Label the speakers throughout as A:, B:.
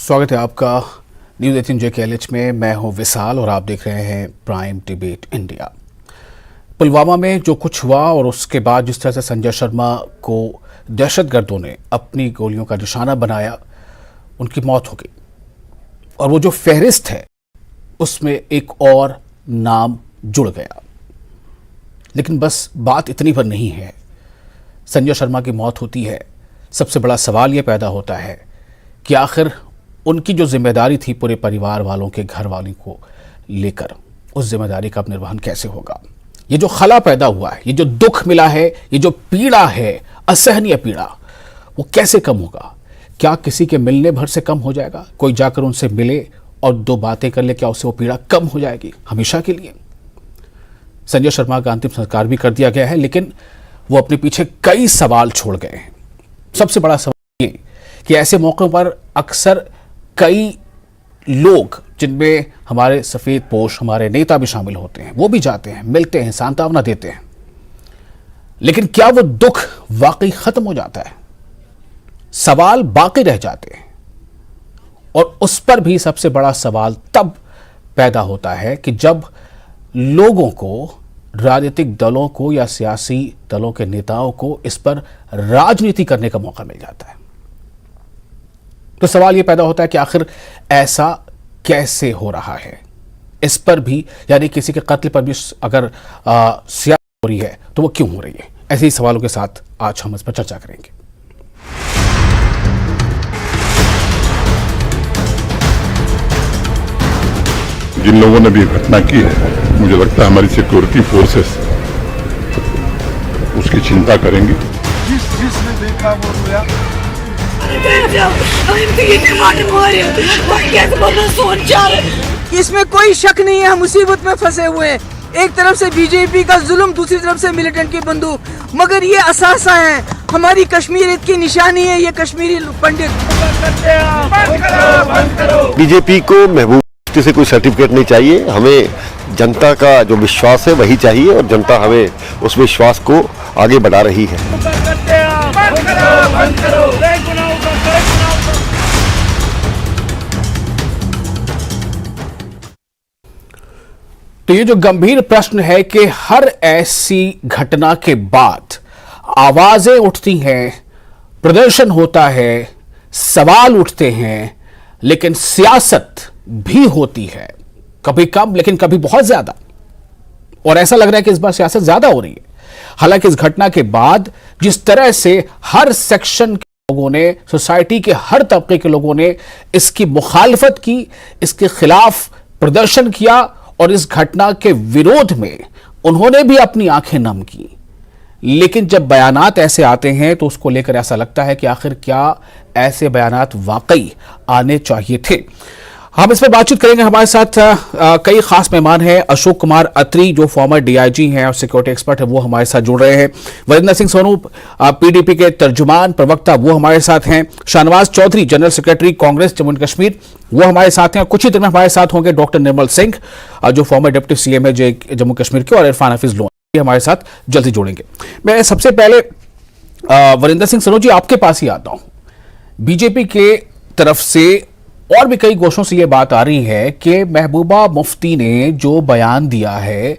A: स्वागत है आपका न्यूज़ 18 JKLH में। मैं हूं विशाल और आप देख रहे हैं प्राइम डिबेट इंडिया। पुलवामा में जो कुछ हुआ और उसके बाद जिस तरह से संजय शर्मा को दहशतगर्दों ने अपनी गोलियों का निशाना बनाया, उनकी मौत हो गई और वो जो फहरिस्त है उसमें एक और नाम जुड़ गया। लेकिन बस बात इतनी पर नहीं है। संजय शर्मा की मौत होती है, सबसे बड़ा सवाल ये पैदा होता है कि आखिर उनकी जो जिम्मेदारी थी पूरे परिवार वालों के घर वालों को लेकर, उस जिम्मेदारी का निर्वहन कैसे होगा। ये जो खला पैदा हुआ है, ये जो दुख मिला है, ये जो पीड़ा है, असहनीय पीड़ा, वो कैसे कम होगा। क्या किसी के मिलने भर से कम हो जाएगा? कोई जाकर उनसे मिले और दो बातें कर ले, क्या उससे वो पीड़ा कम हो जाएगी हमेशा के लिए? संजय शर्मा का अंतिम संस्कार भी कर दिया गया है, लेकिन वो अपने पीछे कई सवाल छोड़ गए हैं। सबसे बड़ा सवाल ये कि ऐसे मौक़ों पर अक्सर कई लोग, जिनमें हमारे सफ़ेद पोश हमारे नेता भी शामिल होते हैं, वो भी जाते हैं, मिलते हैं, सांत्वना देते हैं, लेकिन क्या वो दुख वाकई खत्म हो जाता है? सवाल बाकी रह जाते हैं। और उस पर भी सबसे बड़ा सवाल तब पैदा होता है कि जब लोगों को, राजनीतिक दलों को या सियासी दलों के नेताओं को इस पर राजनीति करने का मौका मिल जाता है। तो सवाल यह पैदा होता है कि आखिर ऐसा कैसे हो रहा है। इस पर भी, यानी किसी के कत्ल पर भी अगर सियासत हो रही है तो वो क्यों हो रही है? ऐसे ही सवालों के साथ आज हम इस पर चर्चा करेंगे।
B: जिन लोगों ने भी घटना की है, मुझे लगता है हमारी सिक्योरिटी फोर्सेस उसकी चिंता करेंगे।
C: जिसने देखा वो रोया।
D: इसमें कोई शक नहीं है, हम मुसीबत में फंसे हुए हैं। एक तरफ से बीजेपी का जुल्म, दूसरी तरफ से मिलिटेंट की बंदूक, मगर ये असासा है, हमारी कश्मीरियत की निशानी है ये कश्मीरी पंडित।
E: बीजेपी को महबूब से कोई सर्टिफिकेट नहीं चाहिए, हमें जनता का जो विश्वास है वही चाहिए और जनता हमें उस विश्वास को आगे बढ़ा रही है।
A: तो ये जो गंभीर प्रश्न है कि हर ऐसी घटना के बाद आवाजें उठती हैं, प्रदर्शन होता है, सवाल उठते हैं, लेकिन सियासत भी होती है, कभी कम लेकिन कभी बहुत ज्यादा। और ऐसा लग रहा है कि इस बार सियासत ज्यादा हो रही है। हालांकि इस घटना के बाद जिस तरह से हर सेक्शन के लोगों ने, सोसाइटी के हर तबके के लोगों ने इसकी मुखालफत की, इसके खिलाफ प्रदर्शन किया और इस घटना के विरोध में उन्होंने भी अपनी आंखें नम की, लेकिन जब बयानात ऐसे आते हैं तो उसको लेकर ऐसा लगता है कि आखिर क्या ऐसे बयानात वाकई आने चाहिए थे। हम इस पर बातचीत करेंगे। हमारे साथ कई खास मेहमान हैं। अशोक कुमार अत्री जो फॉर्मर डीआईजी हैं और सिक्योरिटी एक्सपर्ट है, वो हमारे साथ जुड़ रहे हैं। वरिंदर सिंह सोनू पीडीपी के तर्जुमान प्रवक्ता, वो हमारे साथ हैं। शाहनवाज चौधरी जनरल सेक्रेटरी कांग्रेस जम्मू कश्मीर, वो हमारे साथ हैं। कुछ ही देर में हमारे साथ होंगे डॉक्टर निर्मल सिंह जो फॉर्मर डिप्टी सीएम है जम्मू कश्मीर के, और इरफान हफीज लोन हमारे साथ जल्दी जुड़ेंगे। मैं सबसे पहले वरिंदर सिंह सोनू जी आपके पास ही आता हूं। बीजेपी के तरफ से और भी कई गोशों से यह बात आ रही है कि महबूबा मुफ्ती ने जो बयान दिया है,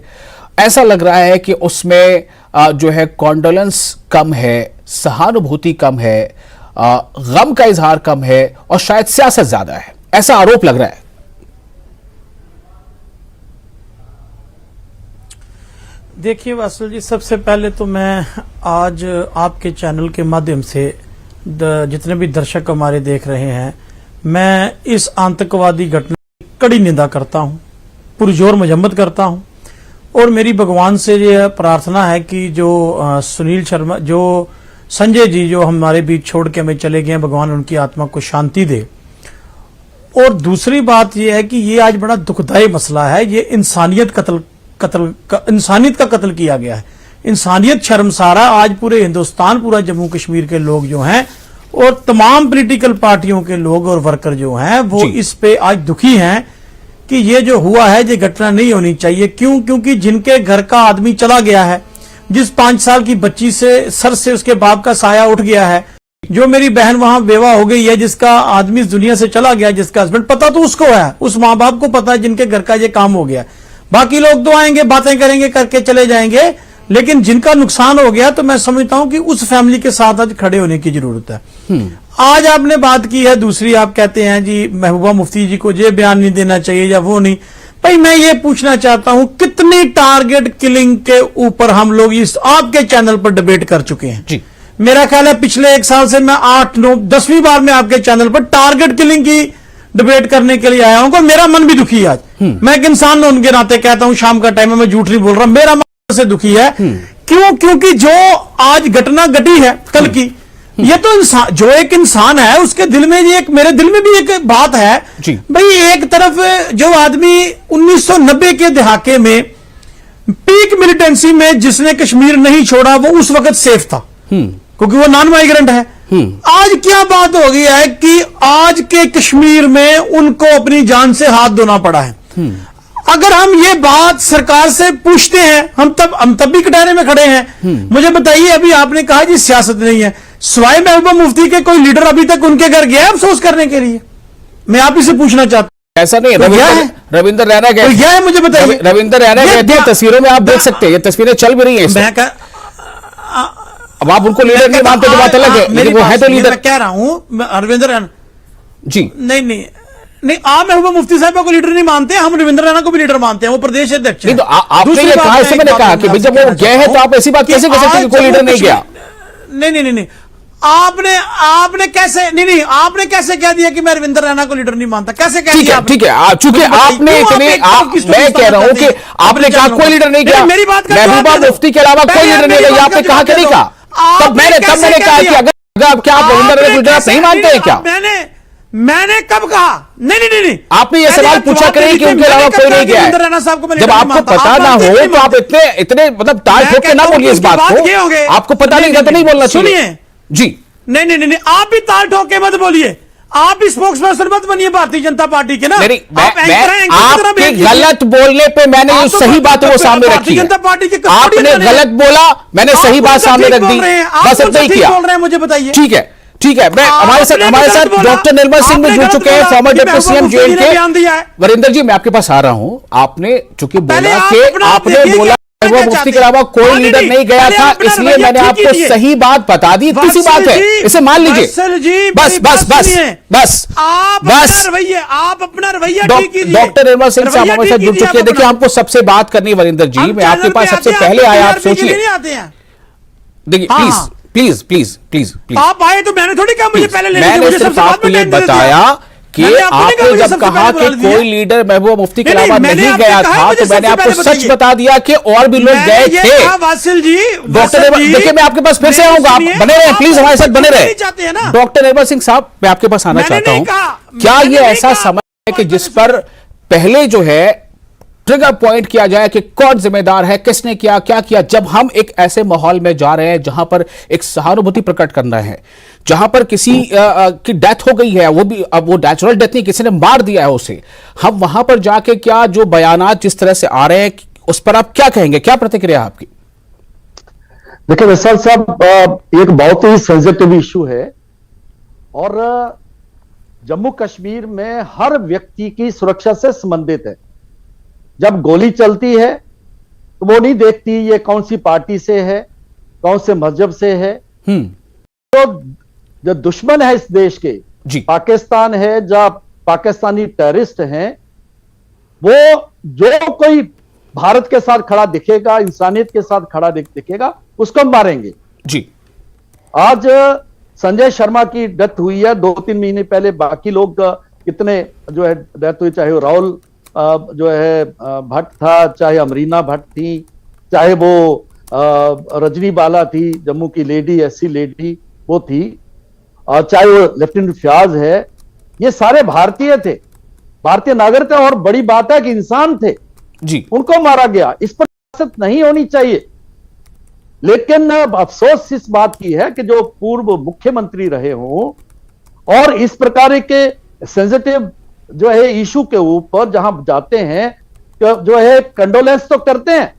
A: ऐसा लग रहा है कि उसमें जो है कॉन्डोलेंस कम है, सहानुभूति कम है, गम का इजहार कम है और शायद सियासत ज्यादा है, ऐसा आरोप लग रहा है।
F: देखिए वासुल जी, सबसे पहले तो मैं आज आपके चैनल के माध्यम से जितने भी दर्शक हमारे देख रहे हैं, मैं इस आतंकवादी घटना की कड़ी निंदा करता हूं, पुरजोर मजम्मत करता हूं और मेरी भगवान से यह प्रार्थना है कि जो सुनील शर्मा, जो संजय जी जो हमारे बीच छोड़ के हमें चले गए, भगवान उनकी आत्मा को शांति दे। और दूसरी बात यह है कि ये आज बड़ा दुखदायी मसला है, ये इंसानियत का कत्ल किया गया है। इंसानियत शर्मसारा। आज पूरे हिंदुस्तान, पूरा जम्मू कश्मीर के लोग जो हैं और तमाम पॉलिटिकल पार्टियों के लोग और वर्कर जो हैं वो इस पे आज दुखी हैं कि ये जो हुआ है ये घटना नहीं होनी चाहिए। क्यों? क्योंकि जिनके घर का आदमी चला गया है, जिस 5 साल की बच्ची से सर से उसके बाप का साया उठ गया है, जो मेरी बहन वहां बेवा हो गई है, जिसका आदमी इस दुनिया से चला गया, जिसका हस्बैंड, पता तो उसको है, उस माँ बाप को पता है जिनके घर का ये काम हो गया। बाकी लोग तो आएंगे, बातें करेंगे, करके चले जाएंगे, लेकिन जिनका नुकसान हो गया तो मैं समझता हूं कि उस फैमिली के साथ आज खड़े होने की जरूरत है। आज आपने बात की है दूसरी, आप कहते हैं जी महबूबा मुफ्ती जी को ये बयान नहीं देना चाहिए या वो नहीं। भाई मैं ये पूछना चाहता हूं, कितनी टारगेट किलिंग के ऊपर हम लोग इस आपके चैनल पर डिबेट कर चुके हैं
A: जी।
F: मेरा ख्याल है पिछले 1 साल से मैं 8, 9, 10वीं बार मैं आपके चैनल पर टारगेट किलिंग की डिबेट करने के लिए आया हूं और मेरा मन भी दुखी है आज। मैं एक इंसान उनके नाते कहता हूं, शाम का टाइम है, मैं झूठ नहीं बोल रहा, मेरा मन से दुखी है। क्यों? क्योंकि जो आज घटना घटी है कल की, ये तो इंसान, जो एक इंसान है उसके दिल में ये एक, मेरे दिल में भी एक बात है भाई। एक तरफ जो आदमी 1990 के दहाके में पीक मिलिटेंसी में जिसने कश्मीर नहीं छोड़ा, वो उस वक्त सेफ था क्योंकि वो नॉन माइग्रेंट है। आज क्या बात हो गई है कि आज के कश्मीर में उनको अपनी जान से हाथ धोना पड़ा है। अगर हम ये बात सरकार से पूछते हैं, हम तब भी कटहरे में खड़े हैं। मुझे बताइए, अभी आपने कहा जी सियासत नहीं है, स्वाय महबूबा मुफ्ती के कोई लीडर अभी तक उनके घर गया है अफसोस करने के लिए? मैं आप इसे पूछना चाहता हूं।
A: ऐसा नहीं है। रविंदर रैना गए,
F: क्या है मुझे बताइए।
A: रविंदर रैना गए थे, तस्वीरों में आप देख सकते हैं, ये तस्वीरें चल भी रही हैं। अब आप उनको लीडर नहीं मानते तो बात अलग है, लेकिन वो है तो लीडर।
F: मैं कह रहा हूं रविंद्र रैना
A: जी,
F: नहीं, आप महबूबा मुफ्ती साहब को लीडर नहीं मानते, हम रविंद्र रैना को भी लीडर मानते हैं, वो प्रदेश अध्यक्ष हैं।
A: नहीं तो आपने ये कहा, इससे मैंने कहा कि जब वो गए हैं तो आप ऐसी बात कैसे कह सकते हैं कि कोई लीडर नहीं गया?
F: नहीं, आपने कैसे, नहीं, आपने कैसे कह दिया कि मैं रविंद्र रैना को लीडर नहीं मानता? कैसे कह दिया?
A: ठीक है, चूंकि आपने इतने, मैं कह रहा हूं कि आपने कहा कोई लीडर नहीं गया,
F: मेरी बात
A: महबूबा मुफ्ती के अलावा कोई लीडर नहीं गया, आपने कहा कि नहीं कहा? तब मैंने कहा कि अगर क्या आप रविंद्र रैना को लीडर नहीं मानते हैं क्या?
F: मैंने कब कहा? नहीं,
A: आपने ये सवाल पूछा करें कि उनके अलावा कोई नहीं गया है। जब आपको पता ना हो तो आप इतने मतलब ताल ठोक के ना बोलिए इस बात को। आपको पता नहीं था तो नहीं बोलना चाहिए जी।
F: नहीं, आप भी ताल ठोक के मत बोलिए, आप भी स्पोक्सपर्सन मत बनिए भारतीय जनता पार्टी के ना।
A: आपके गलत बोलने पे मैंने जो सही बात है वो सामने रखी है।
F: जनता पार्टी के
A: आपने गलत बोला, मैंने सही बात सामने रख दी, बस इतना ही किया।
F: बोल रहे हैं, मुझे बताइए।
A: ठीक है। मैं हमारे साथ डॉक्टर निर्मल सिंह भी जुड़ चुके हैं, फॉर्मर डिप्टी सीएम जेल के। वरिंदर जी, मैं आपके पास आ रहा हूं। आपने चूंकि बोला कि आपने बोला महबूबा मुफ्ती के अलावा कोई लीडर नहीं गया था, इसलिए मैंने आपको सही बात बता दी। किसी बात है, इसे मान लीजिए। बस
F: आप अपना रवैया ठीक कीजिए।
A: डॉक्टर निर्मल सिंह साहब हमारे साथ जुड़ चुके हैं। देखिए, हमको सबसे बात करनी है वरिंदर जी, मैं आपके पास सबसे पहले आया, आप सोचिए। देखिए प्लीज
F: आप आए तो मैंने थोड़ी कहा मुझे पहले लेने
A: मैंने सिर्फ आपको ये बताया कि आपने जब कहा कि कोई लीडर महबूबा मुफ्ती के अलावा नहीं गया था, तो मैंने आपको सच बता दिया कि और भी लोग गए थे।
F: वासिल जी,
A: डॉक्टर, देखिए मैं आपके पास फिर से आऊंगा, आप बने रहे प्लीज, हमारे साथ बने रहे। डॉक्टर निर्मल सिंह साहब, मैं आपके पास आना चाहता हूं। क्या ये ऐसा समय है कि जिस पर पहले जो है ट्रिगर पॉइंट किया जाए कि कौन जिम्मेदार है, किसने किया, क्या किया, जब हम एक ऐसे माहौल में जा रहे हैं जहां पर एक सहानुभूति प्रकट करना है, जहां पर किसी की डेथ हो गई है, वो भी अब वो नेचुरल डेथ नहीं, किसी ने मार दिया है उसे, हम वहां पर जाके क्या जो बयानात जिस तरह से आ रहे हैं उस पर आप क्या कहेंगे, क्या प्रतिक्रिया आपकी?
G: देखिए विशाल साहब, एक बहुत ही सेंसिटिव इशू है और जम्मू कश्मीर में हर व्यक्ति की सुरक्षा से संबंधित है। जब गोली चलती है तो वो नहीं देखती ये कौन सी पार्टी से है, कौन से मजहब से है। तो जो दुश्मन है इस देश के
A: जी,
G: पाकिस्तान है, जहां पाकिस्तानी टेररिस्ट हैं, वो जो कोई भारत के साथ खड़ा दिखेगा, इंसानियत के साथ खड़ा दिखेगा, उसको मारेंगे
A: जी।
G: आज संजय शर्मा की डेथ हुई है 2-3 महीने पहले, बाकी लोग कितने जो है डेथ हुई, चाहे वो राहुल जो है भट्ट था, चाहे अमरीना भट्ट थी, चाहे वो रजनी बाला थी, जम्मू की लेडी, एससी लेडी वो थी, और चाहे वो लेफ्टिनेंट फयाज है, ये सारे भारतीय थे, भारतीय नागरिक थे, और बड़ी बात है कि इंसान थे
A: जी,
G: उनको मारा गया। इस पर सियासत नहीं होनी चाहिए। लेकिन अफसोस इस बात की है कि जो पूर्व मुख्यमंत्री रहे हों और इस प्रकार के सेंसिटिव जो है इशू के ऊपर जहां जाते हैं जो है कंडोलेंस तो करते हैं,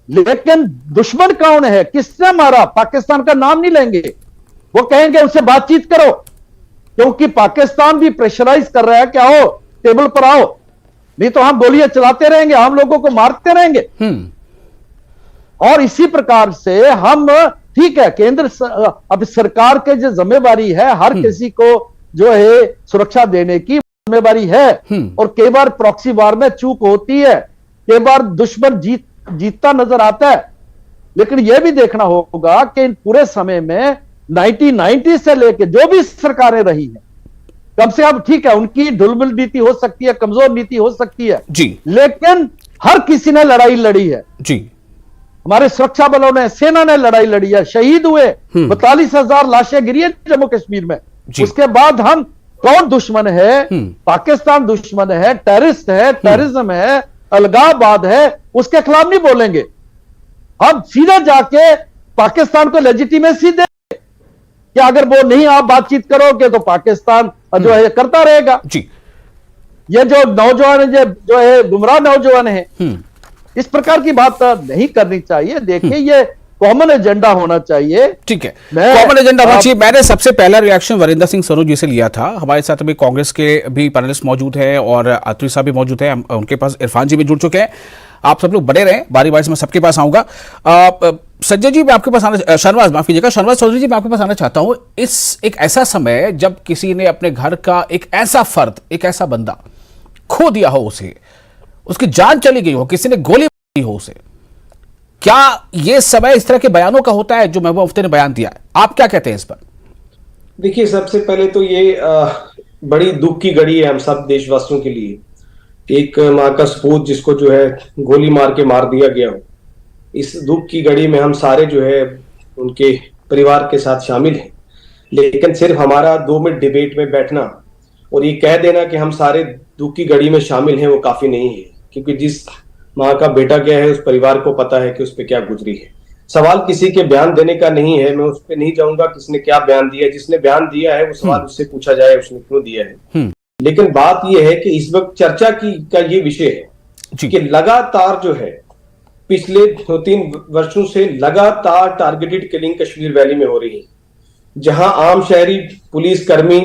G: लेकिन दुश्मन कौन है, किसने मारा, पाकिस्तान का नाम नहीं लेंगे। वो कहेंगे उससे बातचीत करो, क्योंकि पाकिस्तान भी प्रेशराइज कर रहा है कि आओ टेबल पर आओ, नहीं तो हम गोलियां चलाते रहेंगे, हम लोगों को मारते रहेंगे। और इसी प्रकार से हम, ठीक है, अब सरकार के जो जिम्मेवारी है हर किसी को जो है सुरक्षा देने की जिम्मेवारी है, और कई बार प्रॉक्सी वार में चूक होती है, कई बार दुश्मन जीतता नजर आता है, लेकिन यह भी देखना होगा कि इन पूरे समय में 1990 से लेकर जो भी सरकारें रही हैं, कम से कम ठीक है उनकी ढुलमुल नीति हो सकती है, कमजोर नीति हो सकती है
A: जी,
G: लेकिन हर किसी ने लड़ाई लड़ी है
A: जी।
G: हमारे सुरक्षा बलों ने, सेना ने लड़ाई लड़ी है, शहीद हुए, 42,000 लाशें गिरी है जम्मू कश्मीर में। उसके बाद हम कौन दुश्मन है? पाकिस्तान दुश्मन है, टेररिस्ट है, टेररिज्म है, अलगाववाद है, उसके खिलाफ नहीं बोलेंगे। हम सीधा जाके पाकिस्तान को लेजिटिमेसी देंगे कि अगर वो नहीं आप बातचीत करोगे तो पाकिस्तान जो है करता रहेगा।
A: जी,
G: ये जो नौजवान जो है गुमराह नौजवान है, इस प्रकार की बात नहीं करनी चाहिए। देखिए ये कॉमन एजेंडा होना चाहिए।
A: ठीक है, कॉमन एजेंडा होना चाहिए। मैंने सबसे पहला रिएक्शन वरिंदर सिंह सनू जी से लिया था। हमारे साथ अभी कांग्रेस के भी पैनलिस्ट मौजूद हैं और अतरी साहब भी मौजूद हैं, उनके पास इरफान जी भी जुड़ चुके हैं। आप सब लोग बने रहें, बारी बारी से मैं सबके पास आऊंगा। संजय जी मैं आपके पास आना, शहनवाज माफ कीजिएगा, शहनवाज चौधरी जी मैं आपके पास आना चाहता हूं। इस एक ऐसा समय जब किसी ने अपने घर का एक ऐसा फर्द, एक ऐसा बंदा खो दिया हो, उसे उसकी जान चली गई हो, किसी ने गोली मारी हो उसे, क्या यह समय इस तरह के बयानों का होता है जो महबूबा मुफ्ती ने बयान दिया है? आप क्या कहते हैं इस पर?
H: देखिए, सबसे पहले तो ये बड़ी दुख की घड़ी है हम सब देशवासियों के लिए। एक माँ का सपूत जिसको जो है गोली मार के मार दिया गया हो, इस दुख की घड़ी में हम सारे जो है उनके परिवार के साथ शामिल हैं। लेकिन सिर्फ हमारा 2 मिनट डिबेट में बैठना और ये कह देना कि हम सारे दुख की घड़ी में शामिल हैं वो काफी नहीं है, क्योंकि जिस माँ का बेटा गया है उस परिवार को पता है कि उस पर क्या गुजरी है। सवाल किसी के बयान देने का नहीं है, मैं उस पर नहीं जाऊंगा किसने क्या बयान दिया है। जिसने बयान दिया है वो सवाल उससे पूछा जाए उसने क्यों दिया है। लेकिन बात यह है कि इस वक्त चर्चा का ये विषय है कि लगातार जो है पिछले 2-3 वर्षों से लगातार टारगेटेड किलिंग कश्मीर वैली में हो रही है, जहां आम शहरी, पुलिस कर्मी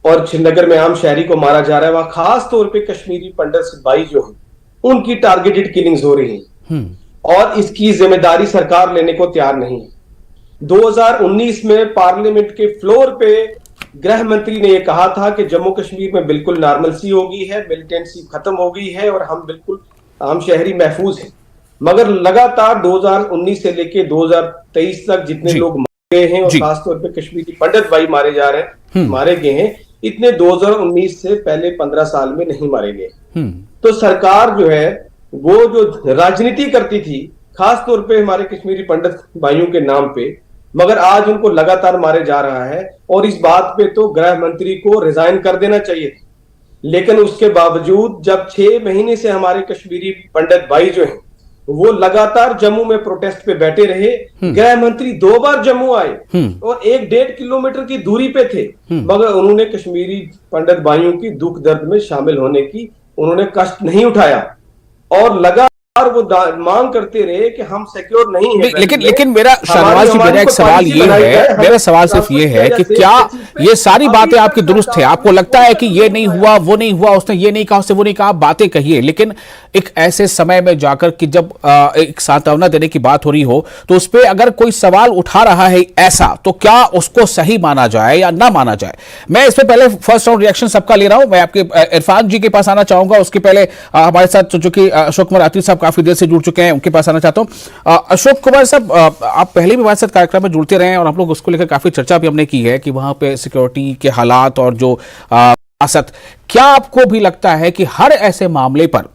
H: और श्रीनगर में आम शहरी को मारा जा रहा है। वहां खास तौर पे कश्मीरी पंडित भाई जो है उनकी टारगेटेड किलिंग्स हो रही हैं और इसकी जिम्मेदारी सरकार लेने को तैयार नहीं है। 2019 में पार्लियामेंट के फ्लोर पे गृह मंत्री ने यह कहा था कि जम्मू कश्मीर में बिल्कुल नॉर्मलसी हो गई है, मिलिटेंसी खत्म हो गई है और हम बिल्कुल आम शहरी महफूज हैं। मगर लगातार 2019 से लेके 2023 तक जितने लोग मारे गए हैं और खासतौर पे कश्मीरी पंडित भाई मारे जा रहे हैं, मारे गए हैं, इतने 2019 से पहले 15 साल में नहीं मारे गए। तो सरकार जो है वो जो राजनीति करती थी खास तौर पे हमारे कश्मीरी पंडित भाइयों के नाम पे, मगर आज उनको लगातार मारे जा रहा है। और इस बात पे तो गृह मंत्री को रिजाइन कर देना चाहिए था, लेकिन उसके बावजूद जब 6 महीने से हमारे कश्मीरी पंडित भाई जो हैं वो लगातार जम्मू में प्रोटेस्ट पे बैठे रहे। गृह मंत्री 2 बार जम्मू आए और 1-1.5 किलोमीटर की दूरी पे थे, मगर उन्होंने कश्मीरी पंडित भाइयों की दुख दर्द में शामिल होने की उन्होंने कष्ट नहीं उठाया और लगातार वो मांग करते रहे कि हम सिक्योर नहीं है।
A: लेकिन मेरा शहनवाज जी, मेरा एक सवाल ये है, मेरा सवाल सिर्फ ये है कि क्या ये सारी बातें आपकी दुरुस्त है? आपको लगता है कि ये नहीं हुआ, वो नहीं हुआ, उसने ये नहीं कहा, उसने वो नहीं कहा, बातें कहिए, लेकिन एक ऐसे समय में जाकर कि जब एक सांत्वना देने की बात हो रही हो तो उस पर अगर कोई सवाल उठा रहा है ऐसा, तो क्या उसको सही माना जाए या ना माना जाए? मैं इस पर पहले फर्स्ट राउंड रिएक्शन सबका ले रहा हूं। मैं आपके इरफान जी के पास आना चाहूंगा, उसके पहले हमारे साथ जो कि अशोक कुमार अतरी साहब काफी देर से जुड़ चुके हैं, उनके पास आना चाहता हूं। अशोक कुमार साहब, आप पहले भी हमारे साथ कार्यक्रम में जुड़ते रहे और हम लोग उसको लेकर काफी चर्चा भी हमने की है कि वहां पे सिक्योरिटी के हालात और जो सियासत, क्या आपको भी लगता है कि हर ऐसे मामले पर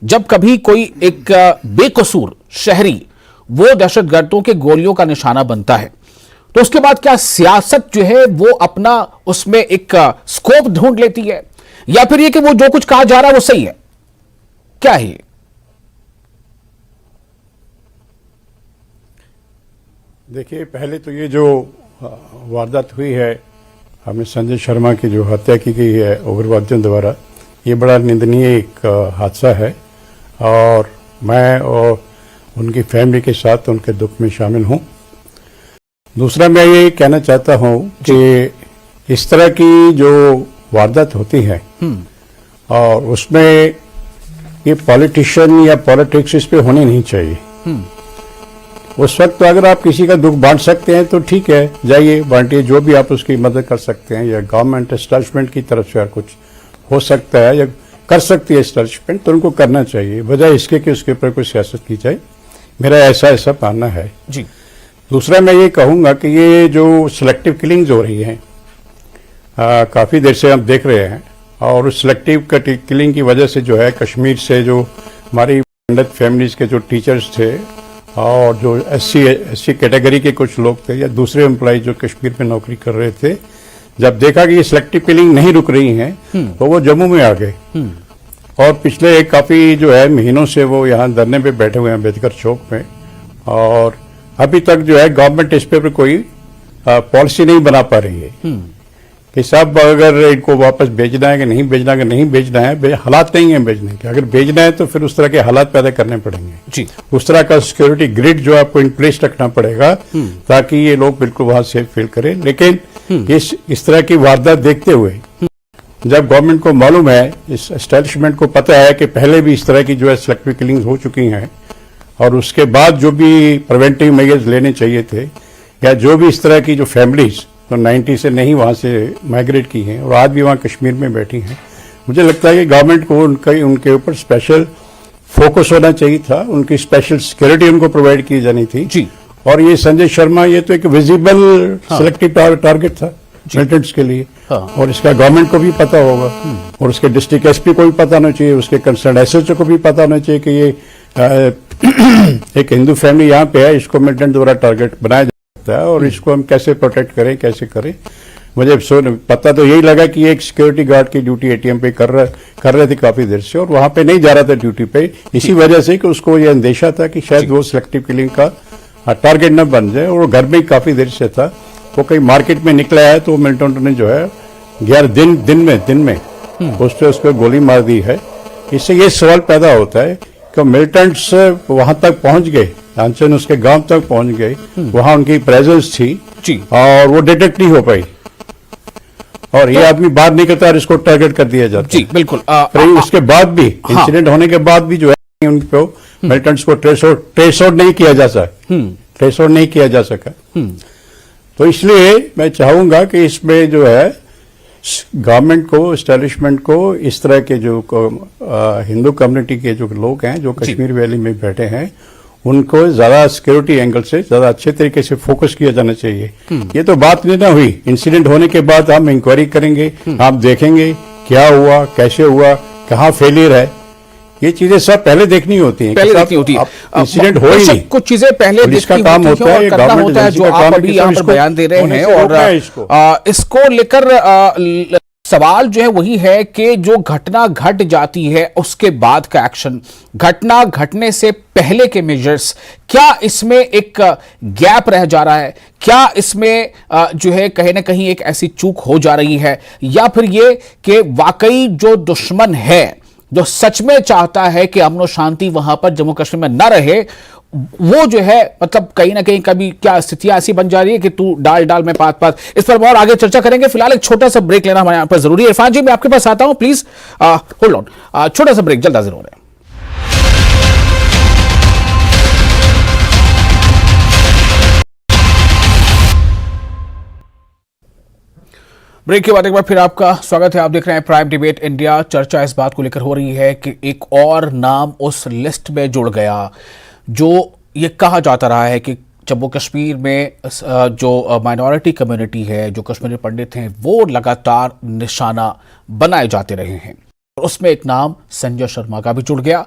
A: जब कभी कोई एक बेकसूर शहरी वो दहशतगर्दों के गोलियों का निशाना बनता है तो उसके बाद क्या सियासत जो है वो अपना उसमें एक स्कोप ढूंढ लेती है, या फिर ये कि वो जो कुछ कहा जा रहा है वो सही है? क्या है?
I: देखिए, पहले तो ये जो वारदात हुई है, हमें संजय शर्मा की जो हत्या की गई है उग्रवादियों द्वारा, ये बड़ा निंदनीय एक हादसा है और मैं और उनकी फैमिली के साथ उनके दुख में शामिल हूं। दूसरा मैं ये कहना चाहता हूँ कि इस तरह की जो वारदात होती है और उसमें ये पॉलिटिशियन या पॉलिटिक्स इस पे होनी नहीं चाहिए। उस वक्त तो अगर आप किसी का दुख बांट सकते हैं तो ठीक है, जाइए बांटिए, जो भी आप उसकी मदद कर सकते हैं, या गवर्नमेंट एस्टैब्लिशमेंट की तरफ से कुछ हो सकता है या कर सकती है एस्टैब्लिशमेंट, तो उनको करना चाहिए, बजाय इसके कि उसके ऊपर कोई सियासत की जाए। मेरा ऐसा मानना है
A: जी।
I: दूसरा मैं ये कहूँगा कि ये जो सिलेक्टिव किलिंग्स हो रही हैं काफ़ी देर से हम देख रहे हैं, और उस सिलेक्टिव किलिंग की वजह से जो है कश्मीर से जो हमारी पंडित फैमिलीज के जो टीचर्स थे और जो एससी कैटेगरी के कुछ लोग थे या दूसरे एम्प्लॉय जो कश्मीर में नौकरी कर रहे थे, जब देखा कि ये सिलेक्टिव किलिंग नहीं रुक रही हैं तो वो जम्मू में आ गए और पिछले काफ़ी जो है महीनों से वो यहाँ धरने पे बैठे हुए हैं अम्बेडकर चौक में, और अभी तक जो है गवर्नमेंट इस पे कोई पॉलिसी नहीं बना पा रही है कि साहब अगर इनको वापस भेजना है कि नहीं भेजना, अगर नहीं भेजना है, हालात नहीं है भेजने के, अगर भेजना है तो फिर उस तरह के हालात पैदा करने पड़ेंगे
A: जी।
I: उस तरह का सिक्योरिटी ग्रिड जो आपको इन प्लेस रखना पड़ेगा ताकि ये लोग बिल्कुल वहां सेफ फील करें। लेकिन इस तरह की वारदात देखते हुए जब गवर्नमेंट को मालूम है, इस एस्टैब्लिशमेंट को पता है कि पहले भी इस तरह की जो है सिलेक्टिव किलिंग हो चुकी हैं और उसके बाद जो भी प्रिवेंटिव मेजर्स लेने चाहिए थे, या जो भी इस तरह की जो फैमिलीज तो 90 से नहीं वहां से माइग्रेट की हैं और आज भी वहां कश्मीर में बैठी हैं, मुझे लगता है कि गवर्नमेंट को उनके ऊपर स्पेशल फोकस होना चाहिए था, उनकी स्पेशल सिक्योरिटी उनको प्रोवाइड की जानी थी
A: जी।
I: और ये संजय शर्मा ये तो एक विजिबल सिलेक्टिव टारगेट था मिलिटेंट्स के लिए, और इसका गवर्नमेंट को भी पता होगा और उसके डिस्ट्रिक्ट एसपी को भी पता होना चाहिए, उसके कंसर्न एसएचओ को भी पता होना चाहिए कि ये एक हिंदू फैमिली यहाँ पे है, इसको मिलिटेंट द्वारा टारगेट बनाया है और इसको हम कैसे प्रोटेक्ट करें, कैसे करें। मुझे पता तो यही लगा कि एक सिक्योरिटी गार्ड की ड्यूटी एटीएम पे कर रहे थे काफी देर से और वहां पे नहीं जा रहा था ड्यूटी पे, इसी वजह से कि उसको ये अंदेशा था कि शायद वो सिलेक्टिव किलिंग का टारगेट न बन जाए, और घर में ही काफी देर से था। वो कहीं मार्केट में निकला है तो मिलिटेंट ने जो है 11 दिन में उसको गोली मार दी है। इससे ये सवाल पैदा होता है कि मिलिटेंट्स वहां तक पहुंच गए, आंचन उसके गांव तक पहुंच गए, वहां उनकी प्रेजेंस थी
A: जी।
I: और वो डिटेक्ट नहीं हो पाई और ये आदमी बाहर निकलता है और इसको टारगेट कर दिया जाता है।
A: जी बिल्कुल।
I: उसके बाद भी इंसिडेंट होने के बाद भी जो है उनको मिलिटेंट्स को ट्रेस आउट नहीं किया जा सका। तो इसलिए मैं चाहूंगा कि इसमें जो है गवर्नमेंट को, एस्टैब्लिशमेंट को इस तरह के जो हिंदू कम्युनिटी के जो लोग हैं जो कश्मीर वैली में बैठे हैं, उनको ज्यादा सिक्योरिटी एंगल से ज्यादा अच्छे तरीके से फोकस किया जाना चाहिए। ये तो बात नहीं ना हुई, इंसिडेंट होने के बाद हम इंक्वायरी करेंगे, आप देखेंगे क्या हुआ, कैसे हुआ, कहाँ फेलियर है, ये चीजें सब पहले देखनी होती हैं।
A: पहले देखनी होती है,
I: इंसिडेंट हो ही नहीं,
A: कुछ चीजें पहले
I: इसका काम होता है,
A: करना होता है, जो आप अभी यहाँ पर बयान दे रहे हैं। और इसको लेकर सवाल जो है वही है कि जो घटना घट जाती है उसके बाद का एक्शन, घटना घटने से पहले के मेजर्स, क्या इसमें एक गैप रह जा रहा है? क्या इसमें जो है कहीं ना कहीं एक ऐसी चूक हो जा रही है, या फिर ये कि वाकई जो दुश्मन है, जो सच में चाहता है कि अमन और शांति वहां पर जम्मू कश्मीर में न रहे, वो जो है मतलब कहीं ना कहीं कभी क्या स्थितियां ऐसी बन जा रही है कि तू डाल में पात, इस पर और आगे चर्चा करेंगे। फिलहाल एक छोटा सा ब्रेक लेना हमारे यहाँ पर जरूरी है। इरफान जी, मैं आपके पास आता हूं, प्लीज होल्ड ऑन, छोटा सा ब्रेक, जल्द हाजिर हो रहे हैं। ब्रेक के बाद एक बार फिर आपका स्वागत है। आप देख रहे हैं प्राइम डिबेट इंडिया। चर्चा इस बात को लेकर हो रही है कि एक और नाम उस लिस्ट में जुड़ गया जो ये कहा जाता रहा है कि जम्मू कश्मीर में जो माइनॉरिटी कम्युनिटी है, जो कश्मीरी पंडित हैं, वो लगातार निशाना बनाए जाते रहे हैं। और उसमें एक नाम संजय शर्मा का भी जुड़ गया।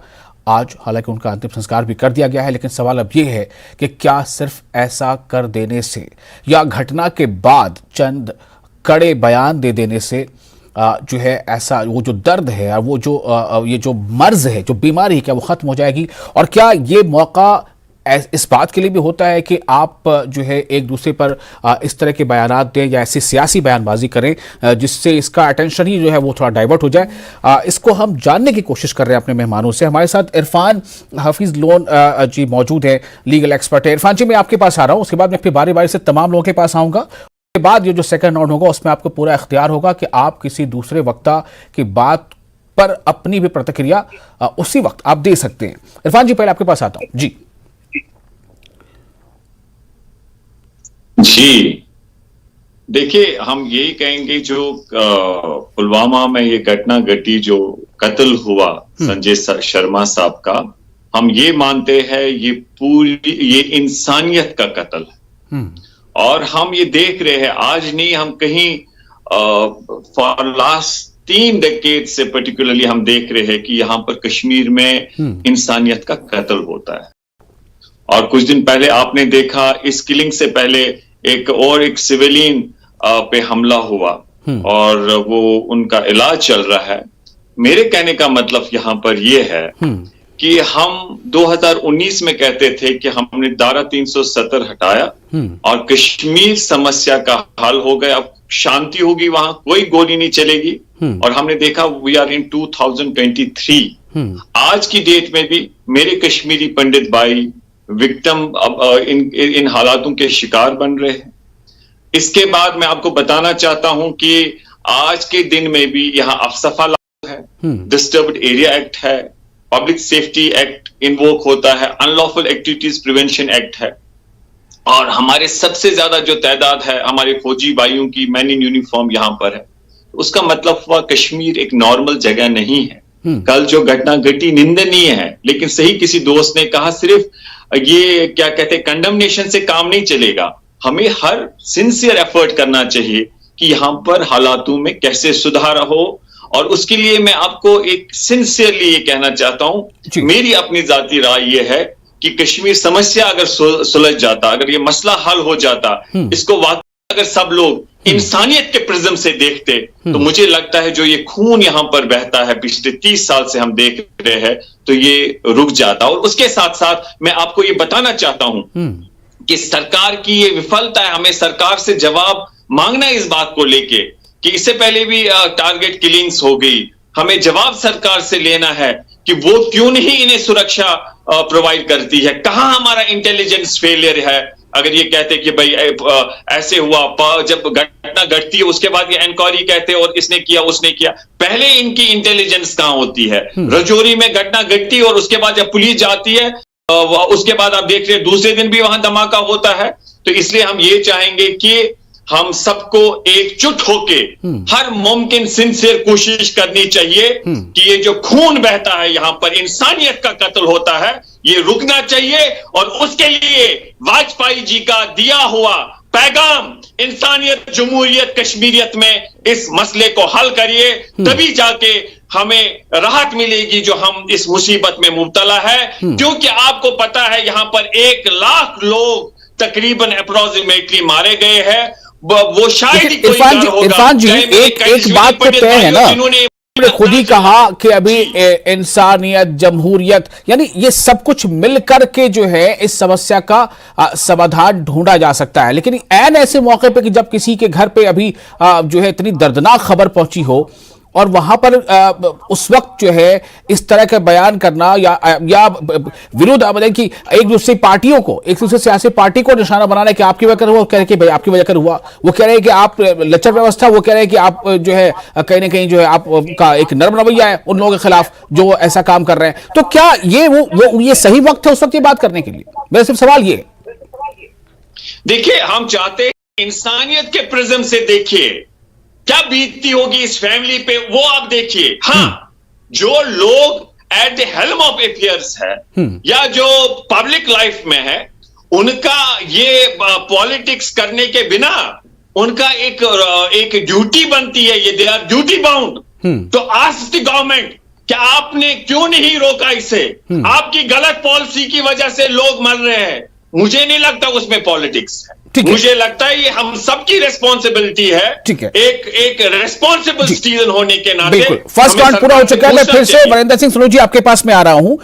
A: आज हालांकि उनका अंतिम संस्कार भी कर दिया गया है, लेकिन सवाल अब ये है कि क्या सिर्फ ऐसा कर देने से या घटना के बाद चंद कड़े बयान दे देने से जो है ऐसा वो जो दर्द है, वो जो ये जो मर्ज है, जो बीमारी है, क्या वो खत्म हो जाएगी? और क्या ये मौका इस बात के लिए भी होता है कि आप जो है एक दूसरे पर इस तरह के बयानात दें या ऐसी सियासी बयानबाजी करें जिससे इसका अटेंशन ही जो है वो थोड़ा डाइवर्ट हो जाए? इसको हम जानने की कोशिश कर रहे हैं अपने मेहमानों से। हमारे साथ इरफान हफीज लोन जी मौजूद है, लीगल एक्सपर्ट है। इरफान जी, मैं आपके पास आ रहा हूँ, उसके बाद मैं फिर बारी बारी से तमाम लोगों के पास आऊँगा। उसके बाद ये जो सेकंड राउंड होगा उसमें आपको पूरा इख्तियार होगा कि आप किसी दूसरे वक्ता की बात पर अपनी भी प्रतिक्रिया उसी वक्त आप दे सकते हैं। इरफान जी, पहले आपके पास आता हूँ। जी
J: जी, देखिए, हम यही कहेंगे जो पुलवामा में ये घटना घटी, जो कत्ल हुआ संजय शर्मा साहब का, हम ये मानते हैं ये इंसानियत का कत्ल है। और हम ये देख रहे हैं, आज नहीं, हम कहीं फॉर लास्ट 3 डेकेड से पर्टिकुलरली हम देख रहे हैं कि यहाँ पर कश्मीर में इंसानियत का कत्ल होता है। और कुछ दिन पहले आपने देखा, इस किलिंग से पहले एक सिविलियन पे हमला हुआ और वो उनका इलाज चल रहा है। मेरे कहने का मतलब यहाँ पर ये है कि हम 2019 में कहते थे कि हमने धारा 370 हटाया और कश्मीर समस्या का हल हो गया, अब शांति होगी, वहां कोई गोली नहीं चलेगी। और हमने देखा वी आर इन 2023। आज की डेट में भी मेरे कश्मीरी पंडित भाई विक्टिम इन हालातों के शिकार बन रहे हैं। इसके बाद मैं आपको बताना चाहता हूं कि आज के दिन में भी यहाँ अफसफा लागू है, डिस्टर्ब्ड एरिया एक्ट है, पब्लिक सेफ्टी एक्ट इन्वोक होता है, अनलॉफुल एक्टिविटीज प्रिवेंशन एक्ट है। और हमारे सबसे ज्यादा जो तादाद है हमारे फौजी भाइयों की मैन इन यूनिफॉर्म यहाँ पर है। उसका मतलब हुआ कश्मीर एक नॉर्मल जगह नहीं है। कल जो घटना घटी निंदनीय है, लेकिन सही किसी दोस्त ने कहा सिर्फ ये क्या कहते हैं कंडमनेशन से काम नहीं चलेगा, हमें हर सिंसियर एफर्ट करना चाहिए कि यहां पर हालातों में कैसे सुधार हो। और उसके लिए मैं आपको एक सिंसियरली ये कहना चाहता हूं, मेरी अपनी जाती राय ये है कि कश्मीर समस्या अगर सुलझ जाता, अगर ये मसला हल हो जाता, इसको वाकई अगर सब लोग इंसानियत के प्रिज्म से देखते, तो मुझे लगता है जो ये खून यहां पर बहता है पिछले 30 साल से हम देख रहे हैं, तो ये रुक जाता। और उसके साथ साथ मैं आपको ये बताना चाहता हूं कि सरकार की ये विफलता है, हमें सरकार से जवाब मांगना है इस बात को लेके कि इससे पहले भी टारगेट किलिंग्स हो गई। हमें जवाब सरकार से लेना है कि वो क्यों नहीं इन्हें सुरक्षा प्रोवाइड करती है। कहां हमारा इंटेलिजेंस फेलियर है? अगर ये कहते कि भाई ऐसे हुआ, जब घटना घटती है उसके बाद ये इंक्वायरी कहते और इसने किया उसने किया, पहले इनकी इंटेलिजेंस कहां होती है? रजौरी में घटना घटती और उसके बाद जब पुलिस जाती है उसके बाद आप देख रहे हैं दूसरे दिन भी वहां धमाका होता है। तो इसलिए हम ये चाहेंगे कि हम सबको एकजुट होके हर मुमकिन सिंसियर कोशिश करनी चाहिए कि ये जो खून बहता है यहाँ पर, इंसानियत का कत्ल होता है, ये रुकना चाहिए। और उसके लिए वाजपेयी जी का दिया हुआ पैगाम, इंसानियत, जमहूरियत, कश्मीरियत में इस मसले को हल करिए, तभी जाके हमें राहत मिलेगी जो हम इस मुसीबत में मुब्तला है। क्योंकि आपको पता है यहाँ पर 1 लाख लोग तकरीबन अप्रोक्सीमेटली मारे गए हैं। वो शायद ही कोई डर होगा।
A: इरफान जी, एक बात तो तय है ना, आपने खुद ही कहा कि अभी इंसानियत, जमहूरियत, यानी ये सब कुछ मिलकर के जो है इस समस्या का समाधान ढूंढा जा सकता है। लेकिन ऐन ऐसे मौके पे कि जब किसी के घर पे अभी जो है इतनी दर्दनाक खबर पहुंची हो और वहां पर उस वक्त जो है इस तरह का बयान करना या विरोध मतलब कि एक दूसरी पार्टियों को, एक दूसरे सियासी पार्टी को निशाना बनाना कि आपकी वजह कर हुआ, वो कह रहे कि भाई आपकी वजह कर हुआ, वो कह रहे हैं कि आप लचर व्यवस्था, वो कह रहे हैं कि आप जो है कहीं ना कहीं जो है आपका एक नर्म रवैया है उन लोगों के खिलाफ जो ऐसा काम कर रहे हैं। तो क्या ये वो ये सही वक्त है उस वक्त ये बात करने के लिए? मेरा सिर्फ सवाल ये है।
J: देखिए, हम चाहते हैं इंसानियत के प्रिज्म से देखिए क्या बीतती होगी इस फैमिली पे, वो आप देखिए। हाँ, जो लोग at the helm of affairs है या जो पब्लिक लाइफ में है, उनका ये पॉलिटिक्स करने के बिना उनका एक ड्यूटी बनती है, ये दे आर ड्यूटी बाउंड। तो आस्क द गवर्नमेंट कि आपने क्यों नहीं रोका इसे? आपकी गलत पॉलिसी की वजह से लोग मर रहे हैं। मुझे नहीं लगता उसमें पॉलिटिक्स है। मुझे लगता है ये हम सबकी रिस्पॉन्सिबिलिटी है। एक रिस्पॉन्सिबल सिटीजन होने के नाते।
A: बिल्कुल, फर्स्ट राउंड पूरा हो चुका है। मैं फिर से वरिंदर सिंह सुनो जी आपके पास में आ रहा हूं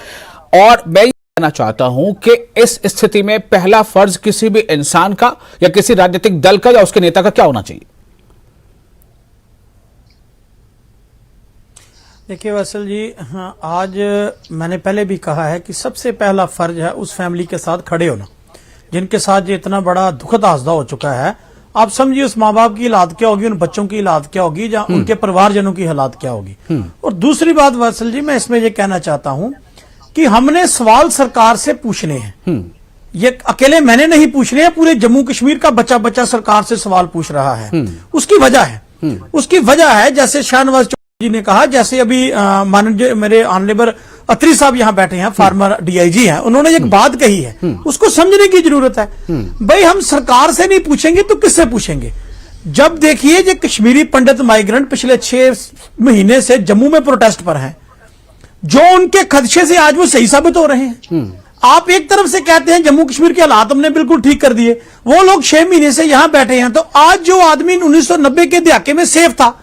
A: और मैं कहना चाहता हूं कि इस स्थिति में पहला फर्ज किसी भी इंसान का या किसी राजनीतिक दल का या उसके नेता का क्या होना चाहिए?
F: देखिए वैसल जी, हाँ, आज मैंने पहले भी कहा है कि सबसे पहला फर्ज है उस फैमिली के साथ खड़े होना जिनके साथ ये इतना बड़ा दुखद हादसा हो चुका है। आप समझिए उस माँ बाप की हालात क्या होगी, उन बच्चों की हालात क्या होगी, या उनके परिवारजनों की हालात क्या होगी। और दूसरी बात वैसल जी, मैं इसमें ये कहना चाहता हूं कि हमने सवाल सरकार से पूछने हैं। ये अकेले मैंने नहीं पूछने हैं, पूरे जम्मू कश्मीर का बच्चा बच्चा सरकार से सवाल पूछ रहा है। उसकी वजह है जैसे शाहनवाज जी ने कहा, जैसे अभी माननीय मेरे ऑनरेबल अत्री साहब यहाँ बैठे हैं, फार्मर डीआईजी हैं, उन्होंने एक बात कही है, उसको समझने की जरूरत है। भाई हम सरकार से नहीं पूछेंगे तो किससे पूछेंगे? जब देखिए ये कश्मीरी पंडित माइग्रेंट पिछले 6 महीने से जम्मू में प्रोटेस्ट पर हैं, जो उनके खदशे से आज वो सही साबित हो रहे हैं। आप एक तरफ से कहते हैं जम्मू कश्मीर के हालात हमने बिल्कुल ठीक कर दिए, वो लोग 6 महीने से यहां बैठे हैं। तो आज जो आदमी 1990 के दहाके में सेफ था,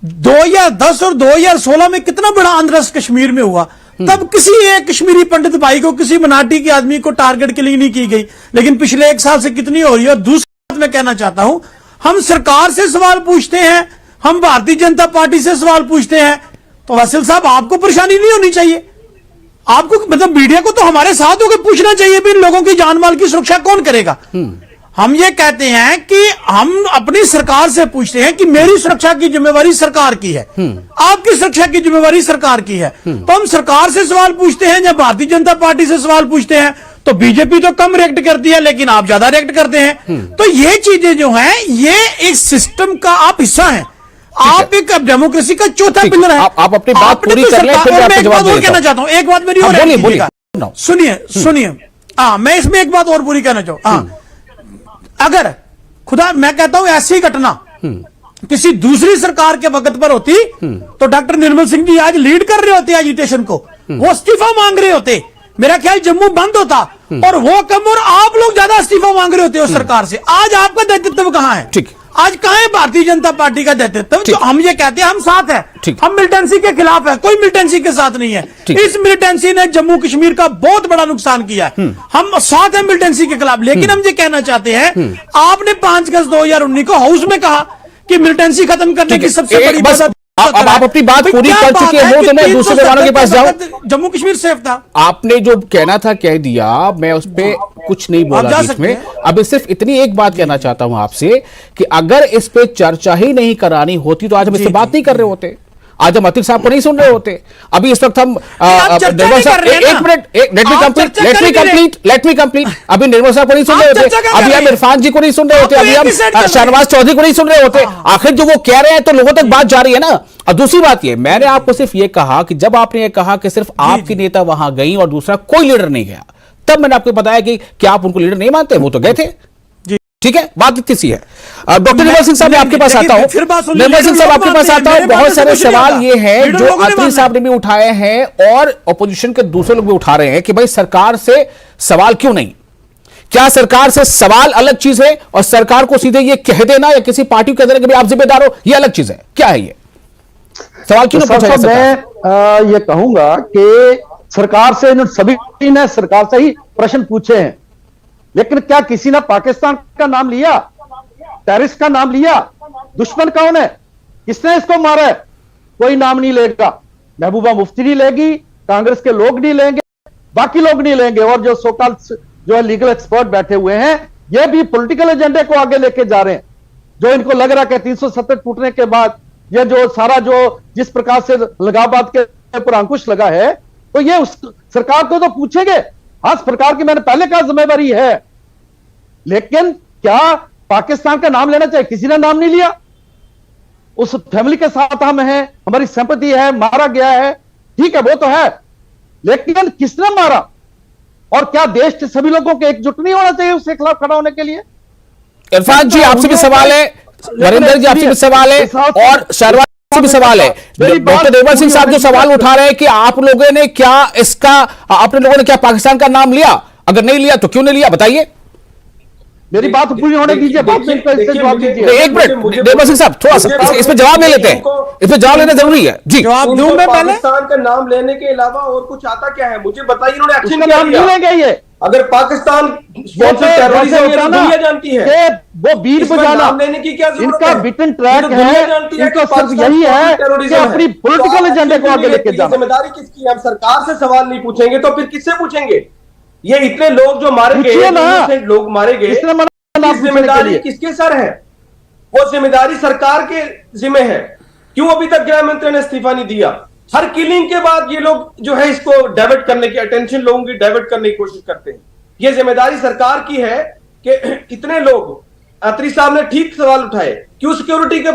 F: 2010 और 2016 में कितना बड़ा आंदोलन कश्मीर में हुआ, तब किसी एक कश्मीरी पंडित भाई को, किसी मराठी के आदमी को टारगेट किलिंग नहीं की गई। लेकिन पिछले 1 साल से कितनी हो रही है। और दूसरी बात मैं कहना चाहता हूं, हम सरकार से सवाल पूछते हैं, हम भारतीय जनता पार्टी से सवाल पूछते हैं, तो वसील साहब आपको परेशानी नहीं होनी चाहिए। आपको मतलब मीडिया को तो हमारे साथ होकर पूछना चाहिए भी इन लोगों की जान माल की सुरक्षा कौन करेगा। हम ये कहते हैं कि हम अपनी सरकार से पूछते हैं कि मेरी सुरक्षा की जिम्मेवारी सरकार की है, आपकी सुरक्षा की जिम्मेवारी सरकार की है। तो हम सरकार से सवाल पूछते हैं या भारतीय जनता पार्टी से सवाल पूछते हैं, तो बीजेपी तो कम रिएक्ट करती है लेकिन आप ज्यादा रिएक्ट करते हैं। तो ये चीजें जो हैं, ये एक सिस्टम का आप हिस्सा हैं। आप एक डेमोक्रेसी का चौथा पिलर है।
A: आप अपनी बात पूरी कर लें, फिर मैं आपको जवाब
F: कहना चाहता हूं। एक बात मेरी और सुनिए। मैं इसमें एक बात और पूरी कहना चाहूँ। अगर खुदा मैं कहता हूं ऐसी घटना किसी दूसरी सरकार के वक्त पर होती तो डॉक्टर निर्मल सिंह जी आज लीड कर रहे होते एजिटेशन को, वो इस्तीफा मांग रहे होते, मेरा ख्याल जम्मू बंद होता और वो कम और आप लोग ज्यादा इस्तीफा मांग रहे होते उस सरकार से। आज आपका दायित्व कहां है?
A: ठीक,
F: आज कहां है भारतीय जनता पार्टी का दायित्व? जो हम ये कहते हैं हम साथ हैं, हम मिलिटेंसी के खिलाफ है, कोई मिलिटेंसी के साथ नहीं है। इस मिलिटेंसी ने जम्मू कश्मीर का बहुत बड़ा नुकसान किया है, हम साथ हैं मिलिटेंसी के खिलाफ। लेकिन हम ये कहना चाहते हैं, आपने 5 अगस्त 2019 को हाउस में कहा कि मिलिटेंसी खत्म करने की सबसे बड़ी मदद।
A: आप अपनी बात पूरी कर चुके हो तो मैं दूसरे मेहमानों के पास जाऊं।
F: जम्मू कश्मीर सेफ था,
A: आपने जो कहना था कह दिया, मैं उस पे कुछ नहीं बोला बीच में। अब सिर्फ इतनी एक बात कहना चाहता हूं आपसे कि अगर इस पे चर्चा ही नहीं करानी होती तो आज हम इससे बात नहीं कर रहे होते, आज हम अतिक साहब को नहीं सुन रहे होते। अभी इस वक्त हम निर्मल साहब, एक मिनट, लेट मी कंप्लीट। अभी निर्मल साहब को नहीं सुन रहे होते, अभी हम इरफान जी को नहीं सुन रहे होते, अभी हम शाहनवाज चौधरी को नहीं सुन रहे होते। आखिर जो वो कह रहे हैं तो लोगों तक बात जा रही है ना। और दूसरी बात ये, मैंने आपको सिर्फ ये कहा कि जब आपने ये कहा कि सिर्फ आपकी नेता वहां गई और दूसरा कोई लीडर नहीं गया, तब मैंने आपको बताया कि क्या आप उनको लीडर नहीं मानते? वो तो गए थे, ठीक है, बात इतनी सी है। डॉक्टर निर्मल सिंह साहब, मैं आपके पास आता हूं। निर्मल सिंह साहब, आपके पास आता हूं। बहुत सारे सवाल ये हैं जो अत्री साहब ने भी उठाए हैं और ऑपोजिशन के दूसरे लोग भी उठा रहे हैं कि भाई सरकार से सवाल क्यों नहीं? क्या सरकार से सवाल अलग चीज है और सरकार को सीधे ये कह देना या किसी पार्टी को कह देना कि भाई आप जिम्मेदार हो, ये अलग चीज है? क्या है ये सवाल क्यों नहीं पूछा?
G: मैं ये कहूंगा कि सरकार से सभी ने सरकार से ही प्रश्न पूछे हैं, लेकिन क्या किसी ने पाकिस्तान का नाम लिया, टेररिस्ट का नाम लिया? दुश्मन कौन है, किसने इसको मारा है? कोई नाम नहीं लेगा। महबूबा मुफ्ती नहीं लेगी, कांग्रेस के लोग नहीं लेंगे, बाकी लोग नहीं लेंगे। और जो सोकाल जो है लीगल एक्सपर्ट बैठे हुए हैं, ये भी पॉलिटिकल एजेंडे को आगे लेके जा रहे हैं। जो इनको लग रहा है कि 370 टूटने के बाद ये जो सारा जो जिस प्रकार से लगाबाद के ऊपर अंकुश लगा है, तो ये उस सरकार को तो पूछेंगे। हाँ, सरकार की मैंने पहले कहा जिम्मेदारी है, लेकिन क्या पाकिस्तान का नाम लेना चाहिए? किसी ने नाम नहीं लिया। उस फैमिली के साथ हम हैं, हमारी सिंपैथी है, मारा गया है, ठीक है, वो तो है, लेकिन किसने मारा? और क्या देश के सभी लोगों को एकजुट नहीं होना चाहिए उसके खिलाफ खड़ा होने के लिए?
A: इरफान जी, आपसे भी सवाल है, वरिंदर जी आपसे भी सवाल है, और शहरवाज से भी सवाल है। डॉक्टर निर्मल सिंह साहब जो सवाल उठा रहे हैं कि आप लोगों ने क्या इसका, अपने लोगों ने क्या पाकिस्तान का नाम लिया? अगर नहीं लिया तो क्यों नहीं लिया, बताइए।
G: मेरी बात पूरी होने दीजिए, बाद में इसका जवाब दीजिए।
A: एक मिनट देवर सिंह साहब, थोड़ा सा इसमें जवाब ले लेते हैं, इसमें जवाब लेना जरूरी है जी।
F: जवाब दूं मैं पहले।
H: पाकिस्तान का नाम लेने के अलावा और कुछ आता क्या है मुझे बताइए, इन्होंने एक्शन
G: उसका
H: क्या
G: नाम
H: लिया?
G: नहीं लेंगे ये।
H: अगर पाकिस्तान स्पॉन्सर टेररिज्म है तो दुनिया जानती है
G: कि वो बीर
H: इसमें
G: बजाना
H: नाम लेने की क्या जरूरत
G: इनका
H: है?
G: बिटन
H: ये
G: ट्रैक
H: तो दुनिया
G: है,
H: जानती है
G: इनका
H: कि
G: सिर्फ
H: पाकिस्तान
G: यही है
H: टेररिज्म
G: कि अपनी पॉलिटिकल एजेंडे को आगे लेके जाना।
H: जिम्मेदारी किसकी है? हम सरकार से सवाल नहीं पूछेंगे तो फिर किससे पूछेंगे? ये इतने लोग जो मारे गए,
G: पूछिए ना।
H: innocent लोग मारे गए,
G: किसने मना नाम पूछने के
H: जिम्मेदारी
G: लिए?
H: किसके सर है? वो जिम्मेदारी सरकार के जिम्मे है। क्यों अभी तक गृह मंत्री ने इस्तीफा नहीं दिया? हर किलिंग के बाद ये लोग जो है इसको डाइवर्ट करने की, अटेंशन लोगों की डाइवर्ट करने की कोशिश करते हैं। ये जिम्मेदारी सरकार की है कि इतने लोग, अत्री साहब ने ठीक सवाल उठाए, क्यों सिक्योरिटी के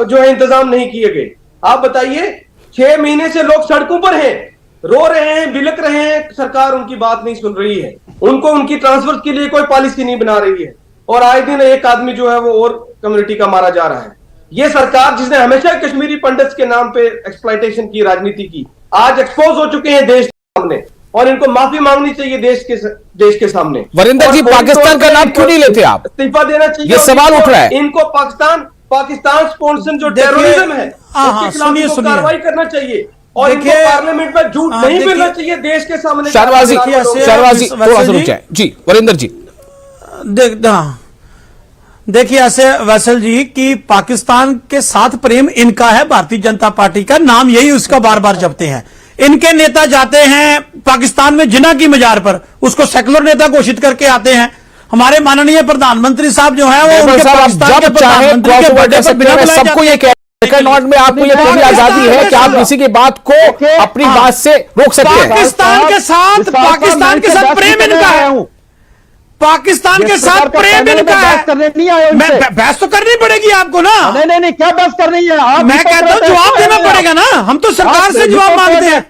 H: जो है इंतजाम नहीं किए गए? आप बताइए, 6 महीने से लोग सड़कों पर हैं, रो रहे हैं, बिलक रहे हैं, सरकार उनकी बात नहीं सुन रही है, उनको उनकी ट्रांसफर के लिए कोई पॉलिसी नहीं बना रही है, और आए दिन एक आदमी जो है वो और कम्युनिटी का मारा जा रहा है। ये सरकार जिसने हमेशा कश्मीरी पंडित्स के नाम पे एक्सप्लॉयटेशन की, राजनीति की, आज एक्सपोज हो चुके हैं देश के सामने, और इनको माफी मांगनी चाहिए देश के सामने।
A: वरिंदर जी, पाकिस्तान का नाम क्यों नहीं लेते आप?
H: इस्तीफा देना चाहिए।
A: ये सवाल उठ रहा है।
H: इनको पाकिस्तान स्पॉन्सर जो टेररिज्म है उसके खिलाफ इनको कार्रवाई करना चाहिए, और इनको पार्लियामेंट में झूठ नहीं बोलना चाहिए देश के सामने।
A: शहनवाज जी थोड़ा सा रुक जाए जी। वरिंदर जी
F: देखिए ऐसे वैसल जी कि पाकिस्तान के साथ प्रेम इनका है, भारतीय जनता पार्टी का नाम यही उसका बार बार जपते हैं। इनके नेता जाते हैं पाकिस्तान में जिन्ना की मजार पर, उसको सेकुलर नेता घोषित करके आते हैं। हमारे माननीय प्रधानमंत्री साहब जो है वो उनके पाकिस्तान के प्रधानमंत्री के बर्थडे पर बिना बुलाए
A: सबको ये नॉट में आपको ये पूरी आजादी है कि आप किसी की बात को अपनी बात से रोक सकते हैं।
F: पाकिस्तान के साथ प्रेम इनका है, पाकिस्तान के साथ प्रेम इनका है। बहस तो करनी पड़ेगी आपको ना।
G: नहीं, क्या बहस करनी है?
F: मैं कहता हूँ जवाब देना पड़ेगा ना, हम तो सरकार से जवाब मांगते हैं।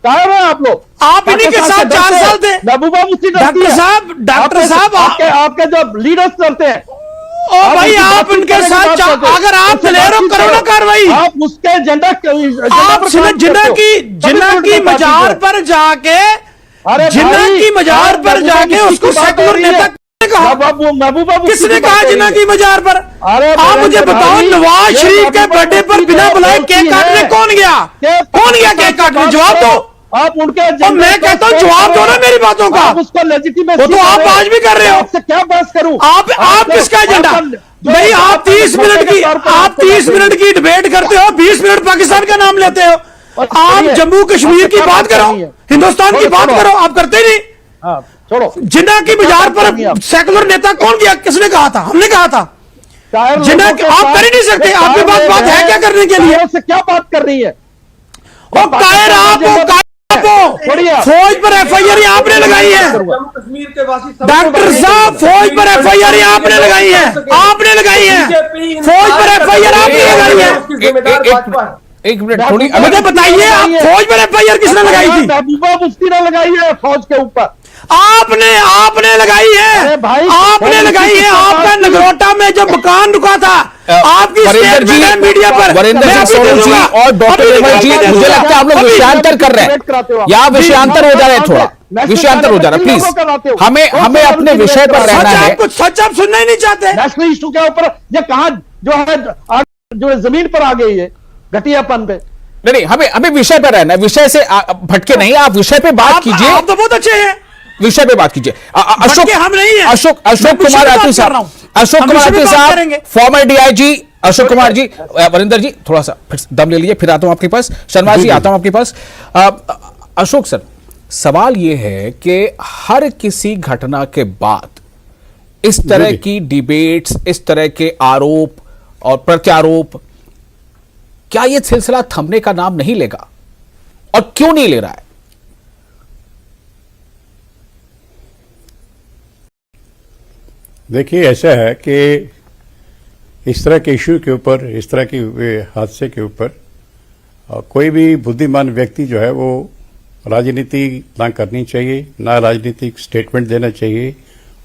G: कायम है आप लोग,
F: आप इन्हीं के साथ 4 साल थे।
G: महबूबा मुफ्ती
F: डॉक्टर साहब
G: आपके जो लीडर्स करते हैं,
F: ओ भाई आप उनके साथ, अगर आप दिलेरो करो ना कार्रवाई,
G: आप उसके एजेंडा
F: आप जिन्ना की मजार पर जाके, जिन्ना की मजार पर जाके उसको सेकुलर नेता
G: महबूबा
F: किसने कहा जिन्ना की मजार पर? आप मुझे बताओ, नवाज शरीफ के बर्थडे पर बिना बुलाए केक काटने कौन गया केक काटने? जवाब दो।
G: आप उनके,
F: मैं कहता हूँ जवाब दो ना मेरी बातों का।
G: उसको लेजिटिमेसी,
F: वो तो आप आज भी कर रहे हो।
G: आपसे क्या बहस करूं?
F: आप किसका एजेंडा भाई? आप 30 मिनट की डिबेट करते हो, 20 मिनट पाकिस्तान का नाम लेते हो। आप जम्मू कश्मीर की बात करो, हिंदुस्तान की बात करो, आप करते नहीं।
G: छोड़ो,
F: जिन्ना की मजार पर सेकुलर नेता कौन गया? किसने कहा था? हमने कहा था। जिन्ना आप कर ही नहीं सकते, आपके पास बात है क्या करने के लिए?
G: उससे क्या बात कर रही है?
F: फौज पर FIR आपने लगाई है।
H: जम्मू कश्मीर के वासी
F: डॉक्टर साहब, फौज पर FIR आपने लगाई है, आपने लगाई है। फौज पर FIR आपने लगाई है।
A: एक मिनट थोड़ी
F: मुझे बताइए, आप फौज पर FIR किसने लगाई थी?
G: महबूबा मुफ्ती ने लगाई है फौज के ऊपर।
F: आपने लगाई है, आपने लगाई है। आपका नगरोटा में जो मकान रुका था, आपकी स्टेटमेंट है मीडिया पर।
A: वरिंदर सिंह सोनू जी और डॉक्टर निर्मल जी, मुझे लगता है आप लोग विषयांतर कर रहे हैं, या विषयांतर हो जा रहे हैं, थोड़ा विषयांतर हो जा रहा है। प्लीज हमें अपने विषय पर रहना है।
F: सच आप सुनना ही नहीं चाहते।
G: नेशनल इशू के ऊपर ये कहां जो है जमीन पर आ गई है घटियापन पे।
A: नहीं, हमें विषय पर रहना है, विषय से भटके नहीं। आप विषय पे बात कीजिए।
F: आप तो बहुत अच्छे हैं,
A: विषय पे बात कीजिए।
F: अशोक हम नहीं है।
A: अशोक कुमार आती साहब, फॉर्मर DIG अशोक कुमार जी। वरिंदर जी थोड़ा सा फिर दम ले लीजिए, फिर आता हूं आपके पास। शहनवाज जी आता हूं आपके पास। अशोक सर, सवाल यह है कि हर किसी घटना के बाद इस तरह की डिबेट्स, इस तरह के आरोप और प्रत्यारोप, क्या यह सिलसिला थमने का नाम नहीं लेगा, और क्यों नहीं ले रहा है?
I: देखिए, ऐसा है कि इस तरह के इश्यू के ऊपर, इस तरह के हादसे के ऊपर कोई भी बुद्धिमान व्यक्ति जो है वो राजनीति ना करनी चाहिए, ना राजनीतिक स्टेटमेंट देना चाहिए।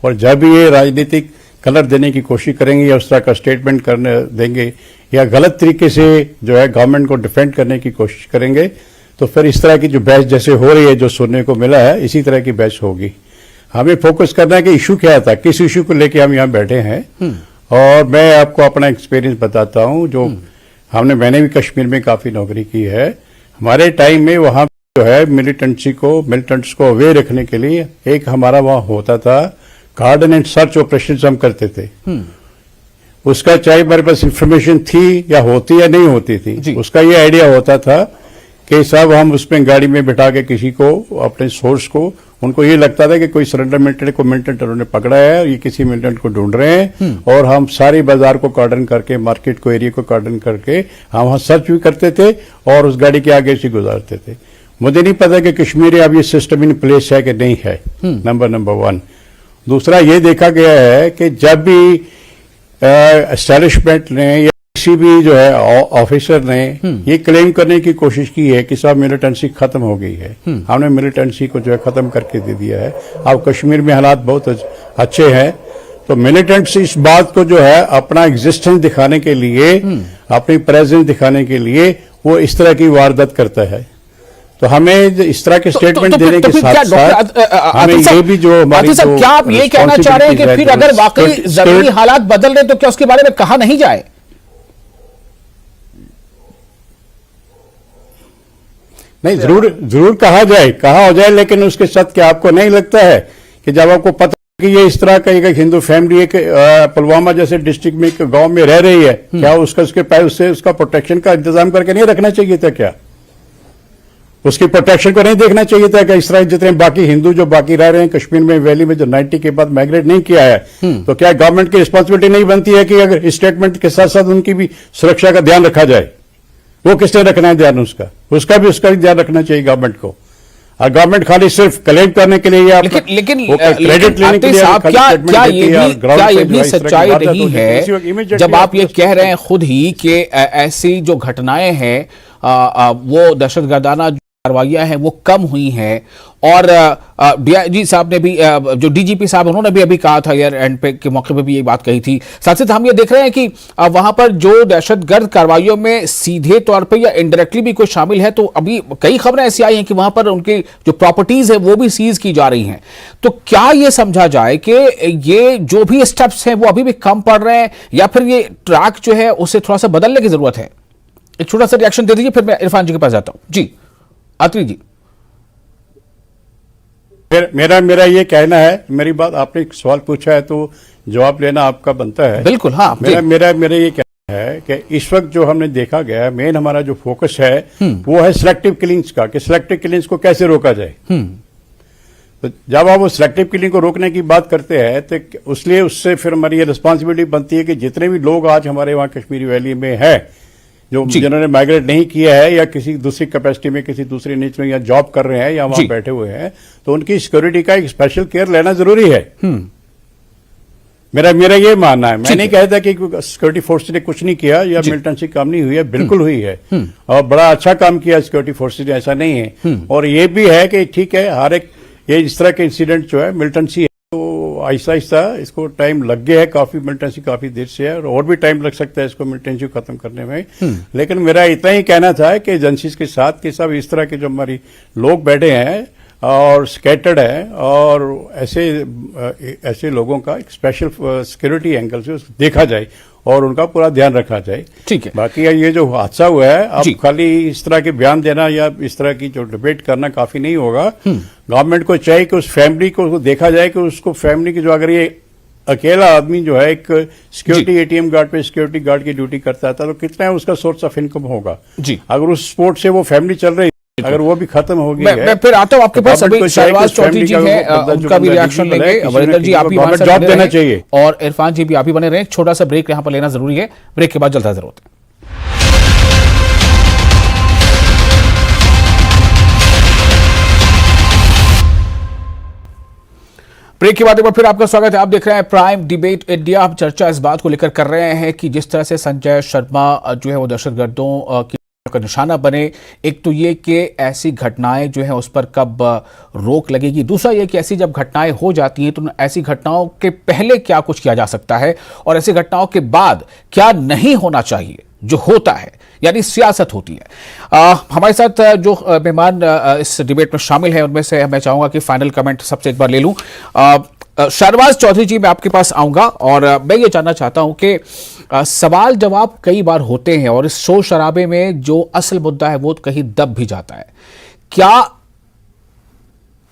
I: और जब भी ये राजनीतिक कलर देने की कोशिश करेंगे या उस तरह का स्टेटमेंट करने देंगे या गलत तरीके से जो है गवर्नमेंट को डिफेंड करने की कोशिश करेंगे, तो फिर इस तरह की जो बहस जैसे हो रही है, जो सुनने को मिला है, इसी तरह की बहस होगी। हमें फोकस करना है कि इशू क्या था, किस इशू को लेके हम यहाँ बैठे हैं। और मैं आपको अपना एक्सपीरियंस बताता हूँ, जो मैंने भी कश्मीर में काफी नौकरी की है। हमारे टाइम में वहाँ जो है मिलिटेंट्स को अवेयर रखने के लिए एक हमारा वहाँ होता था गार्डन एंड सर्च ऑपरेशन हम करते थे। उसका चाहे हमारे पास इंफॉर्मेशन थी या होती या नहीं होती थी, उसका ये आइडिया होता था कि साहब हम उसमें गाड़ी में बिठा के किसी को, अपने सोर्स को, उनको ये लगता था कि कोई सरेंडर मिलिटेंट उन्होंने पकड़ा है, ये किसी मिलिटेंट को ढूंढ रहे हैं, और हम सारे बाजार को कार्डन करके, मार्केट को, एरिया को कार्डन करके हम वहां सर्च भी करते थे और उस गाड़ी के आगे से गुजारते थे। मुझे नहीं पता कि कश्मीर अब ये सिस्टम इन प्लेस है कि नहीं है, नंबर वन। दूसरा ये देखा गया है कि जब भी एस्टैब्लिशमेंट ने या किसी भी जो है ऑफिसर ने ये क्लेम करने की कोशिश की है कि साहब मिलिटेंसी खत्म हो गई है, हमने मिलिटेंसी को जो है खत्म करके दे दिया है, अब कश्मीर में हालात बहुत अच्छे हैं, तो मिलिटेंट्स इस बात को जो है अपना एग्जिस्टेंस दिखाने के लिए, अपनी प्रेजेंस दिखाने के लिए वो इस तरह की वारदात करता है। तो हमें इस तरह के स्टेटमेंट देने के साथ साथ हमें ये भी जो हमारी,
A: क्या आप ये कहना चाह रहे हैं कि फिर अगर वाकई जरूरी हालात बदल रहे तो क्या उसके बारे में कहा नहीं जाए?
I: नहीं, जरूर कहा हो जाए, लेकिन उसके साथ क्या आपको नहीं लगता है कि जब आपको पता है कि ये इस तरह का एक हिंदू फैमिली एक पुलवामा जैसे डिस्ट्रिक्ट में एक गांव में रह रही है, क्या उसका प्रोटेक्शन का इंतजाम करके नहीं रखना चाहिए था? क्या उसकी प्रोटेक्शन को नहीं देखना चाहिए था कि इस तरह जितने बाकी हिंदू जो बाकी रह रहे हैं कश्मीर में, वैली में, जो 90 के बाद माइग्रेट नहीं किया है, तो क्या गवर्नमेंट की रिस्पांसिबिलिटी नहीं बनती है कि अगर स्टेटमेंट के साथ साथ उनकी भी सुरक्षा का ध्यान रखा जाए? वो किसने रखना है ध्यान? उसका भी ध्यान रखना चाहिए गवर्नमेंट को। और गवर्नमेंट खाली सिर्फ क्लेम करने के लिए या
A: लेकिन
I: क्रेडिट लेने के लिए
A: क्या ये भी सच्चाई रही है जब आप ये कह रहे हैं खुद ही कि ऐसी जो घटनाएं हैं वो दहशतगर्दाना कार्रवाइयां हैं वो कम हुई हैं, और डीआईजी साहब ने भी, जो डीजीपी साहब उन्होंने भी अभी कहा था ईयर एंड पे के मौके पे भी ये बात कही थी। साथ साथ हम ये देख रहे हैं कि वहां पर जो दहशतगर्द कार्रवाइयों में सीधे तौर पे या इनडायरेक्टली भी कोई शामिल है, तो अभी कई खबरें ऐसी आई हैं कि वहां पर उनकी जो प्रॉपर्टीज है वो भी सीज की जा रही हैं। तो क्या ये समझा जाए कि ये जो भी स्टेप्स हैं वो अभी भी कम पड़ रहे हैं, या फिर ये ट्रैक जो है उसे थोड़ा सा बदलने की जरूरत है? एक छोटा सा रिएक्शन दे दीजिए, फिर मैं इरफान जी के पास जाता हूं। जी आत्री जी।
I: मेरा ये कहना है, मेरी बात, आपने एक सवाल पूछा है तो जवाब लेना आपका बनता है।
A: बिल्कुल, हाँ।
I: मेरा ये कहना है कि इस वक्त जो हमने देखा गया है, मेन हमारा जो फोकस है वो है सिलेक्टिव किलिंग्स का, कि सिलेक्टिव किलिंग्स को कैसे रोका जाए। तो जब आप वो सिलेक्टिव किलिंग को रोकने की बात करते हैं तो उससे फिर हमारी ये रिस्पॉन्सिबिलिटी बनती है कि जितने भी लोग आज हमारे वहां कश्मीरी वैली में है, जो जिन्होंने माइग्रेट नहीं किया है या किसी दूसरी कैपेसिटी में, किसी दूसरी नीच में या जॉब कर रहे हैं या वहां बैठे हुए हैं, तो उनकी सिक्योरिटी का एक स्पेशल केयर लेना जरूरी है। मेरा ये मानना है। मैं नहीं कहता कि सिक्योरिटी फोर्स ने कुछ नहीं किया या मिलिटेंसी काम नहीं हुई है, बिल्कुल हुई है, और बड़ा अच्छा काम किया सिक्योरिटी फोर्सेज ने, ऐसा नहीं है। और ये भी है कि ठीक है, हर एक ये इस तरह के इंसिडेंट जो है मिलिटेंसी है, तो आहिस्ता आहिस्ता इसको टाइम लग गया है, काफी मिलिटेंसी काफी देर से है, और भी टाइम लग सकता है इसको मिलिटेंसी को खत्म करने में। लेकिन मेरा इतना ही कहना था कि एजेंसीज के साथ कि सब इस तरह के जो हमारी लोग बैठे हैं और स्कैटर्ड है, और ऐसे लोगों का एक स्पेशल सिक्योरिटी एंगल से देखा जाए और उनका पूरा ध्यान रखा जाए।
A: ठीक है।
I: बाकी ये जो हादसा हुआ है, अब खाली इस तरह के बयान देना या इस तरह की जो डिबेट करना काफी नहीं होगा। गवर्नमेंट को चाहिए कि उस फैमिली को देखा जाए कि उसको फैमिली की जो, अगर ये अकेला आदमी जो है एक सिक्योरिटी एटीएम गार्ड पे सिक्योरिटी गार्ड की ड्यूटी करता था, तो कितना है उसका सोर्स ऑफ इनकम होगा। अगर उस स्पोर्ट से वो फैमिली चल रही, अगर वो भी खत्म हो गई है।
A: मैं फिर आता हूं आपके पास, अभी शहबाज चौधरी जी हैं, उनका भी रिएक्शन लेंगे। वरिंदर जी आप भी हमारे साथ जॉब देना चाहिए, और इरफान जी भी आप भी बने रहे। एक छोटा सा ब्रेक यहां पर लेना जरूरी है, ब्रेक के बाद जल्द हाजिर होते हैं। ब्रेक के बाद एक बार फिर आपका स्वागत है। आप देख रहे हैं प्राइम डिबेट इंडिया। हम चर्चा इस बात को लेकर कर रहे हैं कि जिस तरह से संजय शर्मा जो है वो दहशतगर्दों की का निशाना बने, एक तो ये कि ऐसी घटनाएं जो है उस पर कब रोक लगेगी, दूसरा ये कि ऐसी जब घटनाएं हो जाती हैं तो ऐसी घटनाओं के पहले क्या कुछ किया जा सकता है और ऐसी घटनाओं के बाद क्या नहीं होना चाहिए जो होता है। यानी सियासत होती है। हमारे साथ जो मेहमान इस डिबेट में शामिल हैं उनमें से मैं चाहूंगा कि फाइनल कमेंट सबसे एक बार ले लूं। शहनवाज चौधरी जी, मैं आपके पास आऊंगा और मैं ये जानना चाहता हूं कि सवाल जवाब कई बार होते हैं और इस शोर शराबे में जो असल मुद्दा है वो कहीं दब भी जाता है। क्या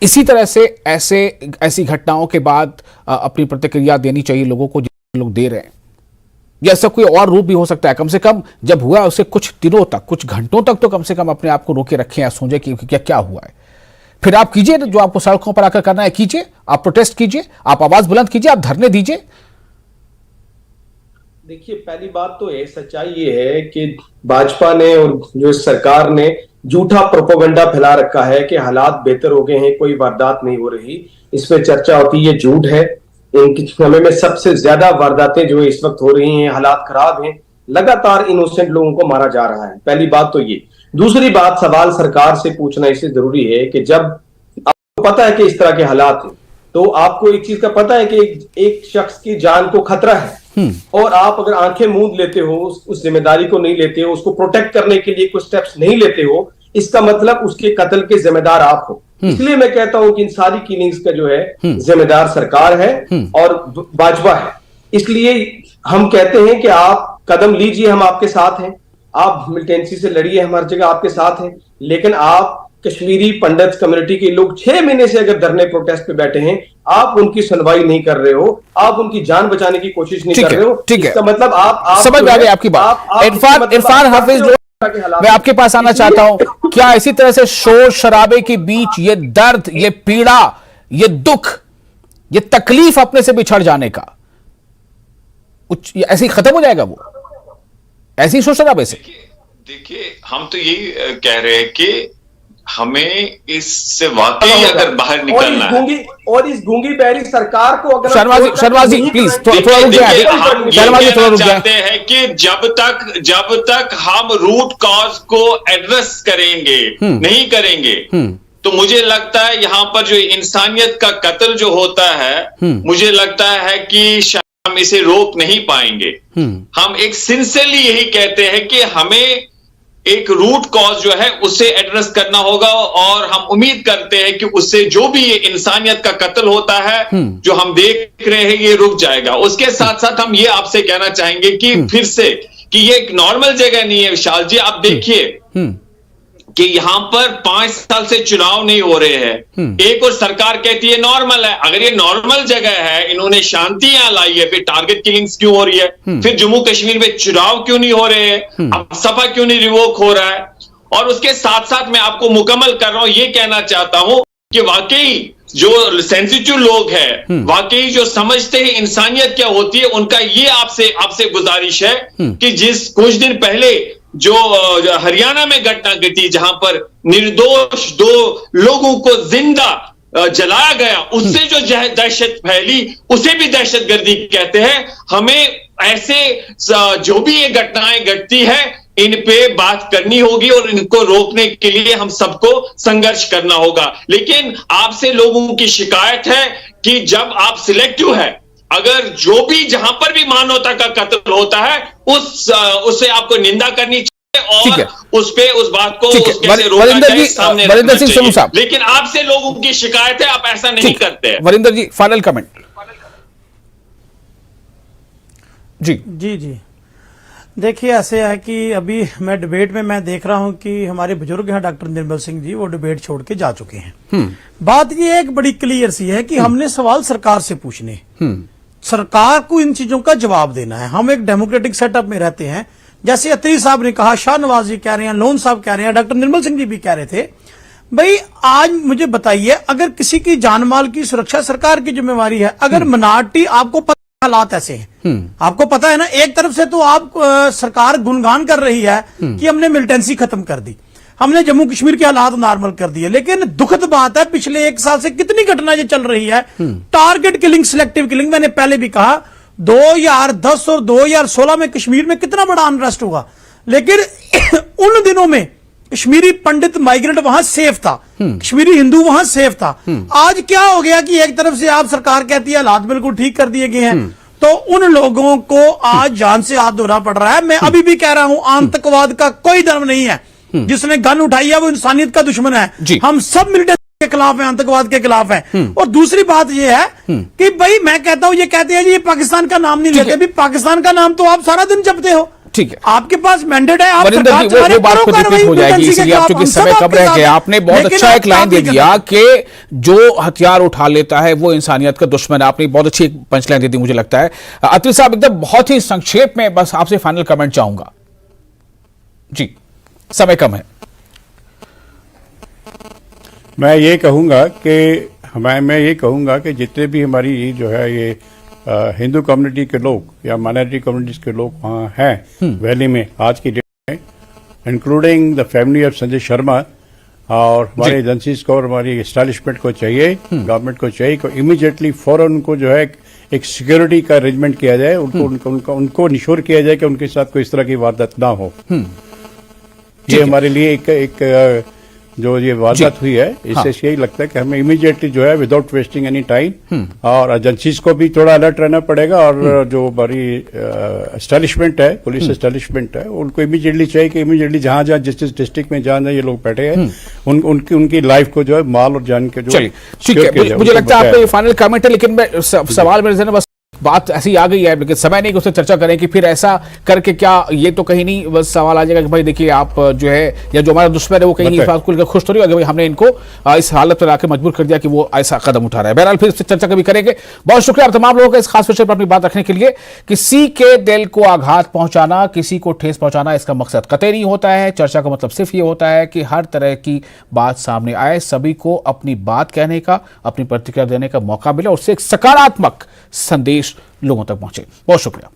A: इसी तरह से ऐसी घटनाओं के बाद अपनी प्रतिक्रिया देनी चाहिए लोगों को, जो लोग दे रहे हैं, या ऐसा कोई और रूप भी हो सकता है? कम से कम जब हुआ उससे कुछ दिनों तक, कुछ घंटों तक तो कम से कम अपने आप को रोके रखें या सोचें कि क्या हुआ है। फिर आप कीजिए जो आपको सड़कों पर आकर करना है, कीजिए, आप प्रोटेस्ट कीजिए, आप आवाज बुलंद कीजिए, आप धरने दीजिए।
H: देखिए, पहली बात तो सच्चाई ये है कि भाजपा ने और जो सरकार ने झूठा प्रोपेगेंडा फैला रखा है कि हालात बेहतर हो गए हैं, कोई वारदात नहीं हो रही। इसमें चर्चा होती है, झूठ है। इनके समय में सबसे ज्यादा वारदातें जो इस वक्त हो रही हैं, हालात खराब हैं, लगातार इनोसेंट लोगों को मारा जा रहा है। पहली बात तो ये। दूसरी बात, सवाल सरकार से पूछना इसलिए जरूरी है कि जब आपको पता है कि इस तरह के हालात हैं, तो आपको एक चीज का पता है कि एक शख्स की जान को खतरा है, और आप अगर आंखें मूंद लेते हो, उस जिम्मेदारी को नहीं लेते हो, उसको प्रोटेक्ट करने के लिए कोई स्टेप्स नहीं लेते हो, इसका मतलब उसके कत्ल के जिम्मेदार आप हो। इसलिए मैं कहता हूं कि इन सारी किलिंग्स का जो है जिम्मेदार सरकार है और भाजपा है। इसलिए हम कहते हैं कि आप कदम लीजिए, हम आपके साथ हैं, आप मिलिटेंसी से लड़िए, हम हर जगह आपके साथ हैं, लेकिन आप कश्मीरी पंडित कम्युनिटी के लोग 6 महीने से अगर धरने प्रोटेस्ट पे बैठे हैं, आप उनकी सुनवाई नहीं कर रहे हो, आप उनकी जान बचाने की कोशिश नहीं कर रहे हो।
A: ठीक है,
H: इसका मतलब आप
A: समझ में आ गई आपकी बात। इरफान हाफिज, मैं आपके पास आना चाहता हूं। क्या इसी तरह से शोर शराबे के बीच ये दर्द, ये पीड़ा, ये दुख, ये तकलीफ अपने से बिछड़ जाने का ऐसे ही खत्म हो जाएगा? वो ऐसे ही शोर शराबे से?
J: देखिए, हम तो यही कह रहे हैं कि हमें इससे वाकई अगर बाहर निकलना है,
H: और इस गूंगी बहरी सरकार को अगर
A: शहनवाज जी प्लीज थोड़ा रुक जाए।
J: हम चाहते हैं कि जब तक हम रूट कॉज को एड्रेस करेंगे नहीं करेंगे, तो मुझे लगता है यहाँ पर जो इंसानियत का कत्ल जो होता है, मुझे लगता है कि हम इसे रोक नहीं पाएंगे। हम एक सिंसियरली यही कहते हैं कि हमें एक रूट कॉज जो है उसे एड्रेस करना होगा, और हम उम्मीद करते हैं कि उससे जो भी ये इंसानियत का कत्ल होता है जो हम देख रहे हैं, ये रुक जाएगा। उसके साथ साथ हम ये आपसे कहना चाहेंगे कि फिर से कि ये एक नॉर्मल जगह नहीं है विशाल जी। आप देखिए कि यहां पर 5 साल से चुनाव नहीं हो रहे हैं, एक और सरकार कहती है नॉर्मल है। अगर ये नॉर्मल जगह है, इन्होंने शांति यहां लाई है, फिर टारगेट किलिंग्स क्यों हो रही है? फिर जम्मू कश्मीर में चुनाव क्यों नहीं हो रहे हैं? अब सपा क्यों नहीं रिवोक हो रहा है? और उसके साथ साथ मैं आपको मुकम्मल कर रहा हूं, ये कहना चाहता हूं कि वाकई जो सेंसिटिव लोग हैं, वाकई जो समझते हैं इंसानियत क्या होती है, उनका ये आपसे गुजारिश है कि जिस कुछ दिन पहले जो हरियाणा में घटना घटी, जहां पर निर्दोष 2 लोगों को जिंदा जलाया गया, उससे जो दहशत फैली, उसे भी दहशतगर्दी कहते हैं। हमें ऐसे जो भी ये घटनाएं घटती है, इन पे बात करनी होगी और इनको रोकने के लिए हम सबको संघर्ष करना होगा। लेकिन आपसे लोगों की शिकायत है कि जब आप सिलेक्टिव है, अगर जो भी जहां पर भी मानवता का कत्ल होता है, उससे आपको निंदा करनी चाहिए और उस बात को कैसे रोका जाए सामने रखना चाहिए। लेकिन आपसे लोगों की शिकायत है, आप ऐसा नहीं करते हैं।
A: वरिंदर जी, फाइनल कमेंट।
F: जी देखिए, ऐसे है कि अभी मैं डिबेट में मैं देख रहा हूं कि हमारे बुजुर्ग हैं डॉक्टर निर्मल सिंह जी, वो डिबेट छोड़ के जा चुके हैं। बात ये एक बड़ी क्लियर सी है कि हमने सवाल सरकार से पूछने, सरकार को इन चीजों का जवाब देना है। हम एक डेमोक्रेटिक सेटअप में रहते हैं, जैसे अत्री साहब ने कहा, शाहनवाज जी कह रहे हैं, लोन साहब कह रहे हैं, डॉक्टर निर्मल सिंह जी भी कह रहे थे। भाई आज मुझे बताइए, अगर किसी की जान माल की सुरक्षा सरकार की जिम्मेवारी है, अगर मिनॉरिटी, आपको पता हालात ऐसे हैं, आपको पता है ना, एक तरफ से तो आप सरकार गुणगान कर रही है कि हमने मिलिटेंसी खत्म कर दी, हमने जम्मू कश्मीर के हालात नॉर्मल कर दिए, लेकिन दुखद बात है पिछले 1 साल से कितनी घटना ये चल रही है। टारगेट किलिंग, सिलेक्टिव किलिंग, मैंने पहले भी कहा 2010 और 2016 में कश्मीर में कितना बड़ा अनरेस्ट हुआ, लेकिन उन दिनों में कश्मीरी पंडित माइग्रेंट वहां सेफ था, कश्मीरी हिंदू वहां सेफ था। आज क्या हो गया कि एक तरफ से आप सरकार कहती है हालात बिल्कुल ठीक कर दिए गए हैं, तो उन लोगों को आज जान से हाथ धोना पड़ रहा है। मैं अभी भी कह रहा हूं, आतंकवाद का कोई धर्म नहीं है। जिसने गन उठाई है वो इंसानियत का दुश्मन है। हम सब मिलिटेंट के खिलाफ हैं, आतंकवाद के खिलाफ हैं। और दूसरी बात ये है कि भाई मैं कहता हूं, ये कहते हैं जी ये पाकिस्तान का नाम नहीं लेते, भी पाकिस्तान का नाम तो आप सारा दिन जपते हो।
A: ठीक है,
F: आपके पास मैंडेट है, आप
A: वरिंदर जी, वो बात तो रिपीट हो जाएगी, इसलिए आप चूंकि समय कम रह गया, आपने बहुत अच्छा एक लाइन दे दिया कि जो हथियार उठा लेता है वो इंसानियत का दुश्मन है। आपने बहुत अच्छी एक पंच लाइन दे दी मुझे लगता है। अतवी साहब, एकदम बहुत ही संक्षेप में बस आपसे फाइनल कमेंट चाहूंगा जी, समय कम है।
I: मैं ये कहूंगा कि जितने भी हमारी ये जो है ये हिंदू कम्युनिटी के लोग या माइनॉरिटी कम्युनिटीज के लोग वहाँ हैं वैली में आज की डेट में, including the family of Sanjay Sharma, और हमारी एजेंसीज को और हमारी एस्टैब्लिशमेंट को चाहिए, गवर्नमेंट को चाहिए कि इमीडिएटली फौरन उनको जो है एक सिक्योरिटी का अरेंजमेंट किया जाए, उनको इंश्योर किया जाए कि उनके साथ कोई इस तरह की वारदात ना हो। ये हमारे लिए एक जो ये वारदात हुई है, इससे यही लगता है कि हमें इमीडिएटली जो है विदाउट वेस्टिंग एनी टाइम, और एजेंसीज को भी थोड़ा अलर्ट रहना पड़ेगा, और जो हमारी एस्टैब्लिशमेंट है, पुलिस एस्टैब्लिशमेंट है, उनको इमीडिएटली चाहिए कि इमीडिएटली जहां जिस डिस्ट्रिक्ट में जहां ये लोग बैठे हैं उनकी लाइफ को जो है माल और जान के जो
A: ठीक है। मुझे लगता है आपका ये फाइनल कमेंट है, लेकिन मैं सवाल मेरे बस बात ऐसी आ गई है, लेकिन समय नहीं कि उससे चर्चा करें कि फिर ऐसा करके क्या, ये तो कहीं नहीं बस सवाल आ जाएगा कि भाई देखिए आप जो है या जो हमारा दुश्मन है वो कहीं इस बात को लेकर खुश तो नहीं होगा भाई हमने इनको इस हालत में लाकर मजबूर कर दिया कि वो ऐसा कदम उठा रहा है। बहरहाल फिर इससे चर्चा कभी करेंगे। बहुत शुक्रिया आप तमाम लोगों का इस खास विषय पर अपनी बात रखने के लिए। किसी के दिल को आघात पहुंचाना, किसी को ठेस पहुंचाना, इसका मकसद कतई नहीं होता है। चर्चा का मतलब सिर्फ ये होता है कि हर तरह की बात सामने आए, सभी को अपनी बात कहने का, अपनी प्रतिक्रिया देने का मौका मिले और उससे एक सकारात्मक संदेश लोगों तक पहुंचे। बहुत शुक्रिया।